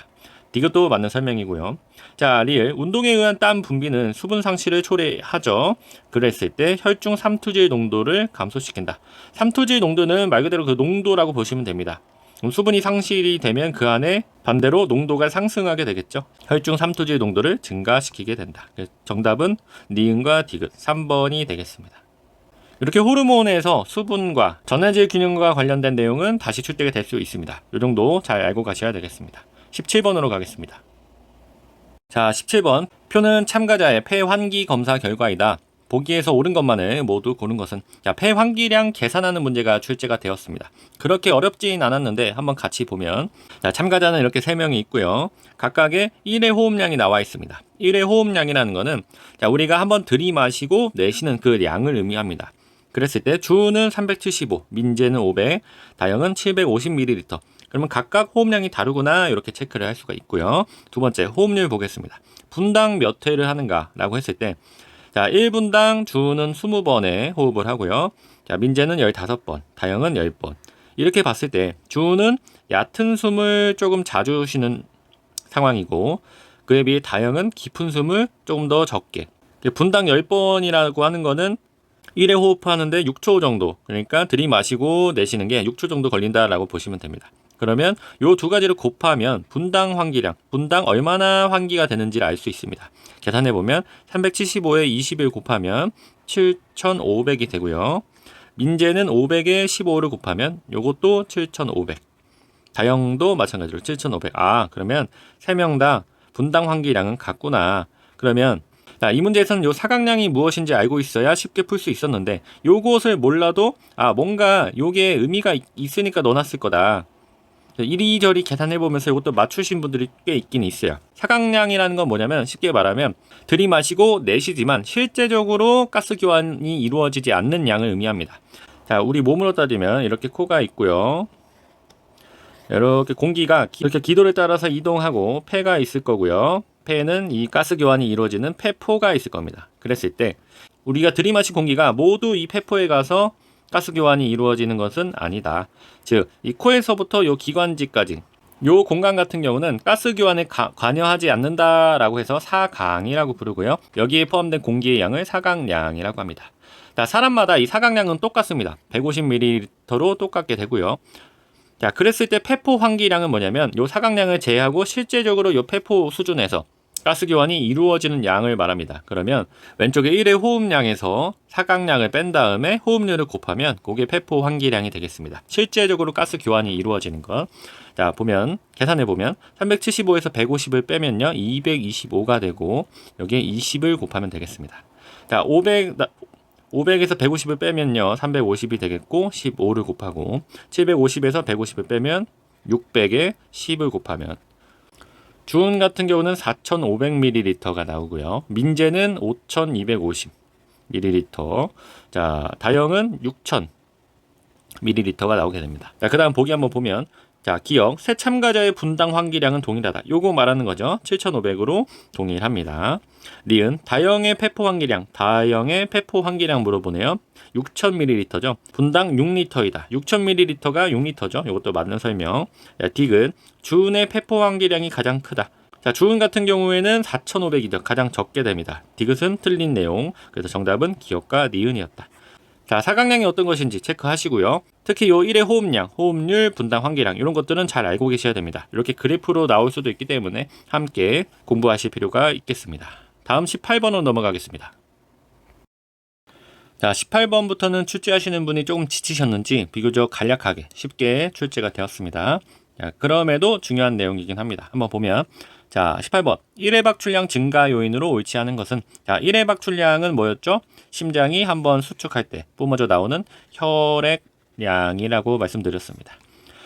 Speaker 1: 이것도 맞는 설명이고요. 자, 리을 운동에 의한 땀 분비는 수분 상실을 초래하죠. 그랬을 때 혈중 삼투질 농도를 감소시킨다. 삼투질 농도는 말 그대로 그 농도라고 보시면 됩니다. 수분이 상실이 되면 그 안에 반대로 농도가 상승하게 되겠죠. 혈중 삼투질 농도를 증가시키게 된다. 정답은 니은과 디귿 3번이 되겠습니다. 이렇게 호르몬에서 수분과 전해질 균형과 관련된 내용은 다시 출제가 될 수 있습니다. 이 정도 잘 알고 가셔야 되겠습니다. 17번으로 가겠습니다. 자, 17번 표는 참가자의 폐 환기 검사 결과이다. 보기에서 옳은 것만을 모두 고른 것은, 자, 폐 환기량 계산하는 문제가 출제가 되었습니다. 그렇게 어렵진 않았는데 한번 같이 보면, 자, 참가자는 이렇게 3명이 있고요. 각각의 1회 호흡량이 나와 있습니다. 1회 호흡량이라는 거는, 자, 우리가 한번 들이마시고 내쉬는 그 양을 의미합니다. 그랬을 때 주는 375, 민재는 500, 다영은 750ml. 그러면 각각 호흡량이 다르구나 이렇게 체크를 할 수가 있고요. 두 번째, 호흡률 보겠습니다. 분당 몇 회를 하는가 라고 했을 때, 자, 1분당 주는 20번의 호흡을 하고요. 자, 민재는 15번, 다영은 10번. 이렇게 봤을 때 주는 얕은 숨을 조금 자주 쉬는 상황이고, 그에 비해 다영은 깊은 숨을 조금 더 적게. 분당 10번이라고 하는 거는 1회 호흡하는데 6초 정도, 그러니까 들이마시고 내쉬는 게 6초 정도 걸린다라고 보시면 됩니다. 그러면 요 두 가지를 곱하면 분당 환기량, 분당 얼마나 환기가 되는지를 알 수 있습니다. 계산해보면 375에 20을 곱하면 7,500이 되고요. 민재는 500에 15를 곱하면 요것도 7,500. 다영도 마찬가지로 7,500. 아, 그러면 3명당 분당 환기량은 같구나. 그러면 자, 이 문제에서는 요 사각량이 무엇인지 알고 있어야 쉽게 풀 수 있었는데, 요것을 몰라도 뭔가 요게 의미가 있으니까 넣어놨을 거다. 이리저리 계산해보면서 이것도 맞추신 분들이 꽤 있긴 있어요. 사각량이라는 건 뭐냐면 쉽게 말하면 들이마시고 내쉬지만 실제적으로 가스 교환이 이루어지지 않는 양을 의미합니다. 자, 우리 몸으로 따지면 이렇게 코가 있고요. 이렇게 공기가 이렇게 기도를 따라서 이동하고 폐가 있을 거고요. 폐에는 이 가스 교환이 이루어지는 폐포가 있을 겁니다. 그랬을 때 우리가 들이마신 공기가 모두 이 폐포에 가서 가스 교환이 이루어지는 것은 아니다. 즉, 이 코에서부터 요 기관지까지 요 공간 같은 경우는 가스 교환에 관여하지 않는다라고 해서 사강이라고 부르고요. 여기에 포함된 공기의 양을 사각량이라고 합니다. 자, 사람마다 이 사각량은 똑같습니다. 150ml로 똑같게 되고요. 자, 그랬을 때 폐포 환기량은 뭐냐면 요 사각량을 제외하고 실제적으로 요 폐포 수준에서 가스 교환이 이루어지는 양을 말합니다. 그러면 왼쪽에 1의 호흡량에서 사각량을 뺀 다음에 호흡률을 곱하면 그게 폐포 환기량이 되겠습니다. 실제적으로 가스 교환이 이루어지는 것. 자, 보면 계산해 보면 375에서 150을 빼면요 225가 되고 여기에 20을 곱하면 되겠습니다. 자, 500에서 150을 빼면요 350이 되겠고 15를 곱하고 750에서 150을 빼면 600에 10을 곱하면 주은 같은 경우는 4,500ml가 나오고요. 민재는 5,250ml. 자, 다영은 6,000ml가 나오게 됩니다. 자, 그 다음 보기 한번 보면, 자, 기억, 세 참가자의 분당 환기량은 동일하다. 요거 말하는 거죠. 7,500으로 동일합니다. 리은, 다영의 폐포 환기량, 다영의 폐포 환기량 물어보네요. 6,000ml죠. 분당 6L이다. 6,000ml가 6L죠. 이것도 맞는 설명. 자, 디귿, 주은의 폐포 환기량이 가장 크다. 자, 주은 같은 경우에는 4,500이죠. 가장 적게 됩니다. 디귿은 틀린 내용. 그래서 정답은 기억과 니은이었다. 자, 사각량이 어떤 것인지 체크하시고요. 특히 요 1의 호흡량, 호흡률, 분당 환기량 이런 것들은 잘 알고 계셔야 됩니다. 이렇게 그래프로 나올 수도 있기 때문에 함께 공부하실 필요가 있겠습니다. 다음 18번으로 넘어가겠습니다. 자, 18번부터는 출제하시는 분이 조금 지치셨는지 비교적 간략하게 쉽게 출제가 되었습니다. 자, 그럼에도 중요한 내용이긴 합니다. 한번 보면, 자, 18번 1회 박출량 증가 요인으로 옳지 않은 것은, 자, 1회 박출량은 뭐였죠? 심장이 한번 수축할 때 뿜어져 나오는 혈액량이라고 말씀드렸습니다.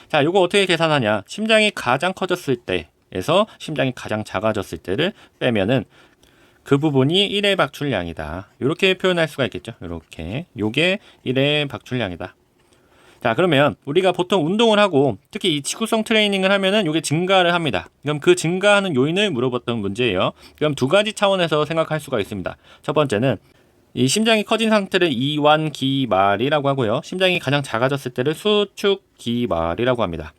Speaker 1: 자, 이거 어떻게 계산하냐? 심장이 가장 커졌을 때에서 심장이 가장 작아졌을 때를 빼면은 그 부분이 1회 박출량이다. 이렇게 표현할 수가 있겠죠. 이렇게. 요게 1회 박출량이다. 자, 그러면 우리가 보통 운동을 하고 특히 이 지구성 트레이닝을 하면은 요게 증가를 합니다. 그럼 그 증가하는 요인을 물어봤던 문제예요. 그럼 두 가지 차원에서 생각할 수가 있습니다. 첫 번째는 이 심장이 커진 상태를 이완기말이라고 하고요. 심장이 가장 작아졌을 때를 수축기말이라고 합니다.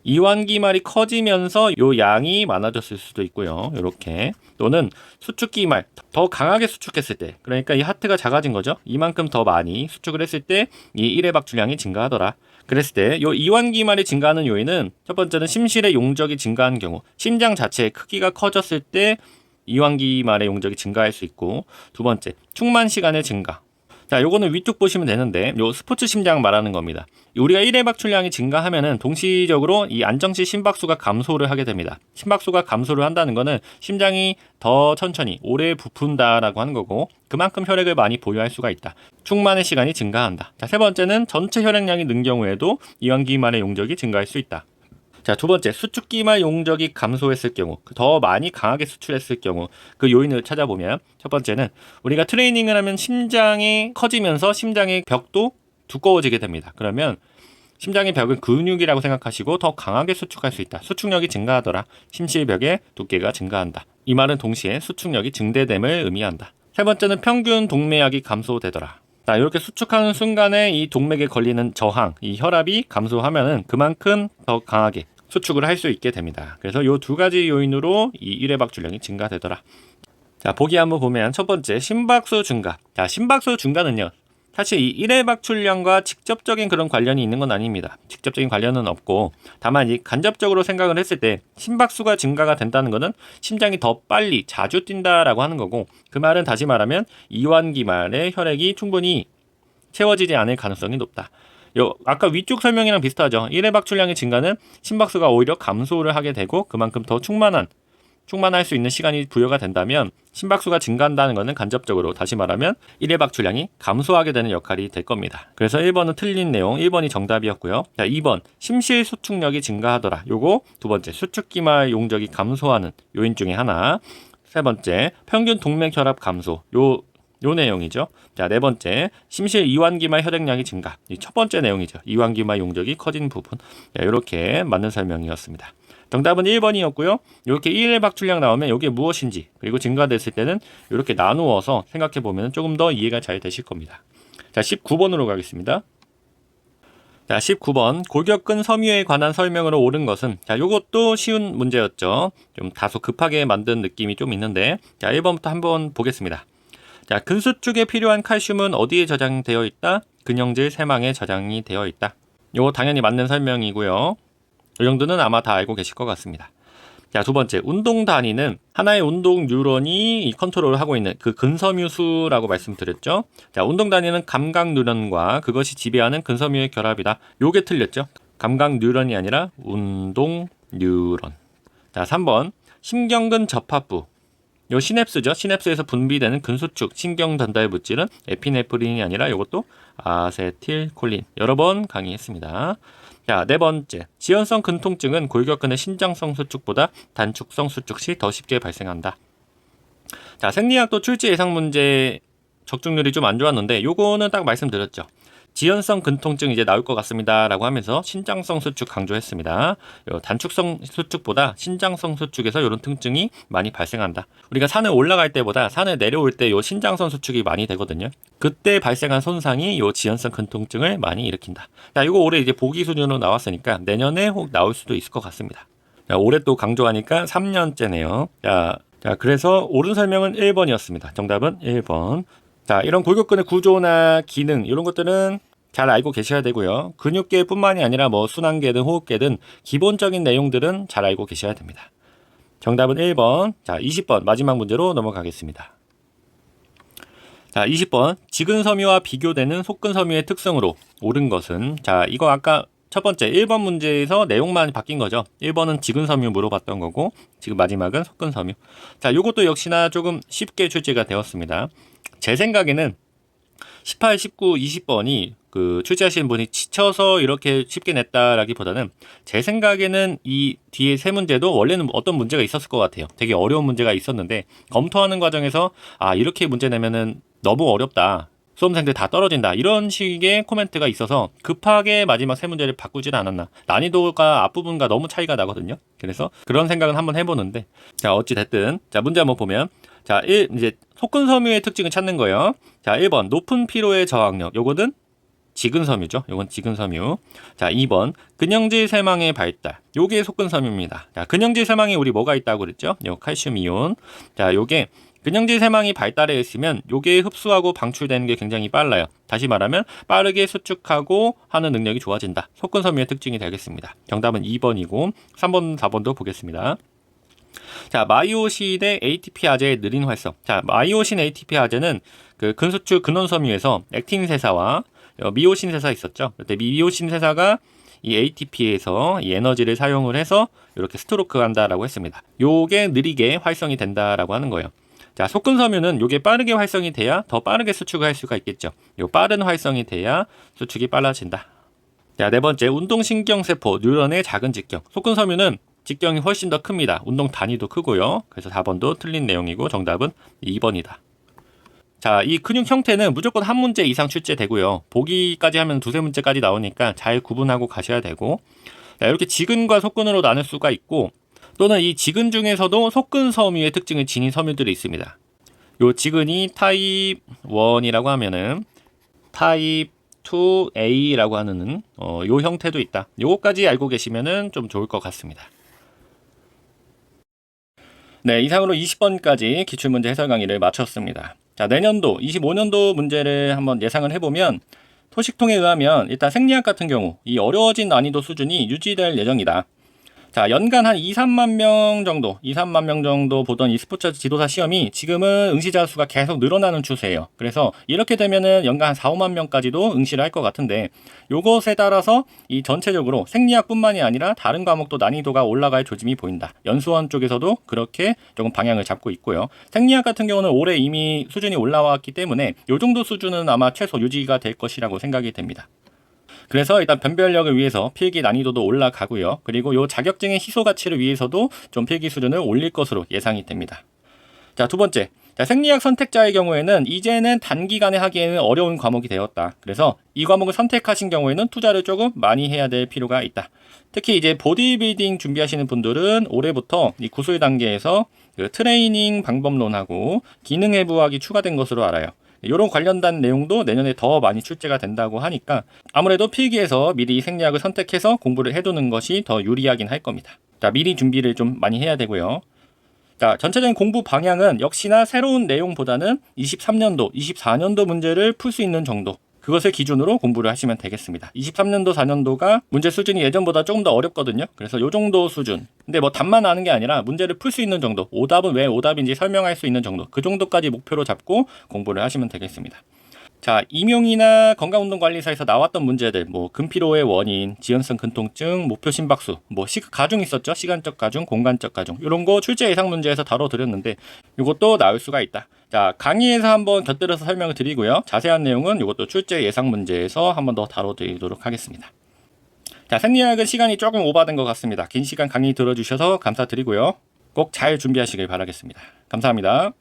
Speaker 1: 이완기말이 커지면서 요 양이 많아졌을 수도 있고요. 이렇게. 또는 수축기말, 더 강하게 수축했을 때, 그러니까 이 하트가 작아진 거죠. 이만큼 더 많이 수축을 했을 때 이 1회 박출량이 증가하더라. 그랬을 때 요 이완기말이 증가하는 요인은 첫 번째는 심실의 용적이 증가한 경우, 심장 자체의 크기가 커졌을 때 이완기말의 용적이 증가할 수 있고, 두 번째, 충만 시간의 증가. 자, 요거는 위쪽 보시면 되는데, 요 스포츠 심장 말하는 겁니다. 우리가 1회 박출량이 증가하면은 동시적으로 이 안정시 심박수가 감소를 하게 됩니다. 심박수가 감소를 한다는 거는 심장이 더 천천히 오래 부푼다라고 하는 거고, 그만큼 혈액을 많이 보유할 수가 있다. 충만의 시간이 증가한다. 자, 세 번째는 전체 혈액량이 는 경우에도 이완기말의 용적이 증가할 수 있다. 자, 두 번째, 수축기말 용적이 감소했을 경우, 더 많이 강하게 수출했을 경우 그 요인을 찾아보면, 첫 번째는 우리가 트레이닝을 하면 심장이 커지면서 심장의 벽도 두꺼워지게 됩니다. 그러면 심장의 벽은 근육이라고 생각하시고 더 강하게 수축할 수 있다. 수축력이 증가하더라. 심실벽의 두께가 증가한다. 이 말은 동시에 수축력이 증대됨을 의미한다. 세 번째는 평균 동맥약이 감소되더라. 자, 이렇게 수축하는 순간에 이 동맥에 걸리는 저항, 이 혈압이 감소하면은 그만큼 더 강하게 수축을 할 수 있게 됩니다. 그래서 이 두 가지 요인으로 이 1회 박출량이 증가되더라. 자, 보기 한번 보면 첫 번째, 심박수 증가. 자, 심박수 증가는요, 사실 이 1회 박출량과 직접적인 그런 관련이 있는 건 아닙니다. 직접적인 관련은 없고, 다만 이 간접적으로 생각을 했을 때 심박수가 증가가 된다는 것은 심장이 더 빨리 자주 뛴다라고 하는 거고, 그 말은 다시 말하면 이완기말의 혈액이 충분히 채워지지 않을 가능성이 높다. 아까 위쪽 설명이랑 비슷하죠. 1회 박출량의 증가는 심박수가 오히려 감소를 하게 되고 그만큼 더 충만할 수 있는 시간이 부여가 된다면, 심박수가 증가한다는 것은 간접적으로 다시 말하면 1회 박출량이 감소하게 되는 역할이 될 겁니다. 그래서 1번은 틀린 내용, 1번이 정답이었고요. 자, 2번 심실 수축력이 증가하더라. 요거 두 번째, 수축기말 용적이 감소하는 요인 중에 하나. 세 번째, 평균 동맥 혈압 감소. 요 내용이죠. 자, 네 번째, 심실 이완기말 혈액량이 증가. 이 첫 번째 내용이죠. 이완기말 용적이 커진 부분. 자, 이렇게 맞는 설명이었습니다. 정답은 1번이었고요. 이렇게 1회 박출량 나오면 이게 무엇인지, 그리고 증가됐을 때는 이렇게 나누어서 생각해 보면 조금 더 이해가 잘 되실 겁니다. 자, 19번으로 가겠습니다. 자, 19번, 골격근 섬유에 관한 설명으로 옳은 것은, 자, 요것도 쉬운 문제였죠. 좀 다소 급하게 만든 느낌이 좀 있는데, 자, 1번부터 한번 보겠습니다. 자, 근수축에 필요한 칼슘은 어디에 저장되어 있다? 근형질 세망에 저장이 되어 있다. 요거 당연히 맞는 설명이고요. 이 정도는 아마 다 알고 계실 것 같습니다. 자, 두 번째, 운동 단위는 하나의 운동 뉴런이 컨트롤을 하고 있는 그 근섬유 수라고 말씀드렸죠. 자, 운동 단위는 감각 뉴런과 그것이 지배하는 근섬유의 결합이다. 요게 틀렸죠. 감각 뉴런이 아니라 운동 뉴런. 자, 3번, 심경근 접합부. 요 시냅스죠. 시냅스에서 분비되는 근수축 신경 전달 물질은 에피네프린이 아니라 이것도 아세틸콜린. 여러 번 강의했습니다. 자, 네 번째, 지연성 근통증은 골격근의 신장성 수축보다 단축성 수축 시 더 쉽게 발생한다. 자, 생리학도 출제 예상 문제 적중률이 좀 안 좋았는데 요거는 딱 말씀드렸죠. 지연성 근통증 이제 나올 것 같습니다 라고 하면서 신장성 수축 강조했습니다. 단축성 수축보다 신장성 수축에서 이런 통증이 많이 발생한다. 우리가 산을 올라갈 때보다 산을 내려올 때 요 신장성 수축이 많이 되거든요. 그때 발생한 손상이 요 지연성 근통증을 많이 일으킨다. 자, 이거 올해 이제 보기 수준으로 나왔으니까 내년에 혹 나올 수도 있을 것 같습니다. 자, 올해 또 강조하니까 3년째네요. 자, 그래서 옳은 설명은 1번이었습니다. 정답은 1번. 자, 이런 골격근의 구조나 기능 이런 것들은 잘 알고 계셔야 되고요. 근육계뿐만이 아니라 뭐 순환계든 호흡계든 기본적인 내용들은 잘 알고 계셔야 됩니다. 정답은 1번. 자, 20번 마지막 문제로 넘어가겠습니다. 자, 20번. 지근섬유와 비교되는 속근섬유의 특성으로 옳은 것은, 자, 이거 아까 첫 번째 1번 문제에서 내용만 바뀐 거죠. 1번은 지근섬유 물어봤던 거고, 지금 마지막은 속근섬유. 자, 요것도 역시나 조금 쉽게 출제가 되었습니다. 제 생각에는 18, 19, 20번이 그 출제하시는 분이 지쳐서 이렇게 쉽게 냈다라기보다는 제 생각에는 이 뒤에 세 문제도 원래는 어떤 문제가 있었을 것 같아요. 되게 어려운 문제가 있었는데 검토하는 과정에서 아, 이렇게 문제 내면은 너무 어렵다. 수험생들 다 떨어진다. 이런 식의 코멘트가 있어서 급하게 마지막 세 문제를 바꾸지는 않았나. 난이도가 앞부분과 너무 차이가 나거든요. 그래서 그런 생각은 한번 해보는데, 자, 어찌됐든, 자, 문제 한번 보면, 자, 이제 속근섬유의 특징을 찾는 거예요. 자, 1번, 높은 피로의 저항력. 요거는 지근섬유죠. 요건 지근섬유. 자, 2번, 근영질 세망의 발달. 요게 속근섬유입니다. 자, 근영질 세망에 우리 뭐가 있다고 그랬죠? 요 칼슘 이온. 자, 요게 근영질 세망이 발달해 있으면 요게 흡수하고 방출되는 게 굉장히 빨라요. 다시 말하면 빠르게 수축하고 하는 능력이 좋아진다. 속근섬유의 특징이 되겠습니다. 정답은 2번이고 3번, 4번도 보겠습니다. 자, 마이오신의 ATP 아제의 느린 활성. 자, 마이오신 ATP 아제는 그 근수축 근원섬유에서 액틴 세사와 미오신 세사 있었죠. 그때 미오신 세사가 이 ATP에서 이 에너지를 사용을 해서 이렇게 스트로크 한다라고 했습니다. 요게 느리게 활성이 된다라고 하는 거예요. 자, 속근섬유는 요게 빠르게 활성이 돼야 더 빠르게 수축을 할 수가 있겠죠. 요 빠른 활성이 돼야 수축이 빨라진다. 자, 네 번째, 운동신경세포 뉴런의 작은 직경. 속근섬유는 직경이 훨씬 더 큽니다. 운동 단위도 크고요. 그래서 4번도 틀린 내용이고 정답은 2번이다. 자, 이 근육 형태는 무조건 한 문제 이상 출제되고요. 보기까지 하면 두세 문제까지 나오니까 잘 구분하고 가셔야 되고, 자, 이렇게 지근과 속근으로 나눌 수가 있고, 또는 이 지근 중에서도 속근섬유의 특징을 지닌 섬유들이 있습니다. 요 지근이 타입 1이라고 하면은 타입 2A라고 하는 요 형태도 있다. 요거까지 알고 계시면은 좀 좋을 것 같습니다. 네, 이상으로 20번까지 기출문제 해설 강의를 마쳤습니다. 자, 내년도 25년도 문제를 한번 예상을 해보면 토식통에 의하면 일단 생리학 같은 경우 이 어려워진 난이도 수준이 유지될 예정이다. 자, 연간 한 2, 3만 명 정도 보던 이 스포츠 지도사 시험이 지금은 응시자 수가 계속 늘어나는 추세예요. 그래서 이렇게 되면은 연간 한 4, 5만 명까지도 응시를 할 것 같은데, 요것에 따라서 이 전체적으로 생리학뿐만이 아니라 다른 과목도 난이도가 올라갈 조짐이 보인다. 연수원 쪽에서도 그렇게 조금 방향을 잡고 있고요. 생리학 같은 경우는 올해 이미 수준이 올라왔기 때문에 요 정도 수준은 아마 최소 유지가 될 것이라고 생각이 됩니다. 그래서 일단 변별력을 위해서 필기 난이도도 올라가고요. 그리고 이 자격증의 희소 가치를 위해서도 좀 필기 수준을 올릴 것으로 예상이 됩니다. 자, 두 번째. 자, 생리학 선택자의 경우에는 이제는 단기간에 하기에는 어려운 과목이 되었다. 그래서 이 과목을 선택하신 경우에는 투자를 조금 많이 해야 될 필요가 있다. 특히 이제 보디빌딩 준비하시는 분들은 올해부터 이 구술 단계에서 그 트레이닝 방법론하고 기능 해부학이 추가된 것으로 알아요. 이런 관련된 내용도 내년에 더 많이 출제가 된다고 하니까 아무래도 필기에서 미리 생리학을 선택해서 공부를 해두는 것이 더 유리하긴 할 겁니다. 자, 미리 준비를 좀 많이 해야 되고요. 자, 전체적인 공부 방향은 역시나 새로운 내용보다는 23년도, 24년도 문제를 풀 수 있는 정도, 그것을 기준으로 공부를 하시면 되겠습니다. 23년도, 4년도가 문제 수준이 예전보다 조금 더 어렵거든요. 그래서 이 정도 수준. 근데 뭐 답만 아는 게 아니라 문제를 풀 수 있는 정도, 오답은 왜 오답인지 설명할 수 있는 정도, 그 정도까지 목표로 잡고 공부를 하시면 되겠습니다. 자, 임용이나 건강운동관리사에서 나왔던 문제들, 뭐 근피로의 원인, 지연성 근통증, 목표 심박수, 뭐 가중 있었죠? 시간적 가중, 공간적 가중, 이런 거 출제 예상 문제에서 다뤄드렸는데 이것도 나올 수가 있다. 자, 강의에서 한번 곁들여서 설명을 드리고요. 자세한 내용은 이것도 출제 예상 문제에서 한번 더 다뤄드리도록 하겠습니다. 자, 생리학은 시간이 조금 오버된 것 같습니다. 긴 시간 강의 들어주셔서 감사드리고요. 꼭 잘 준비하시길 바라겠습니다. 감사합니다.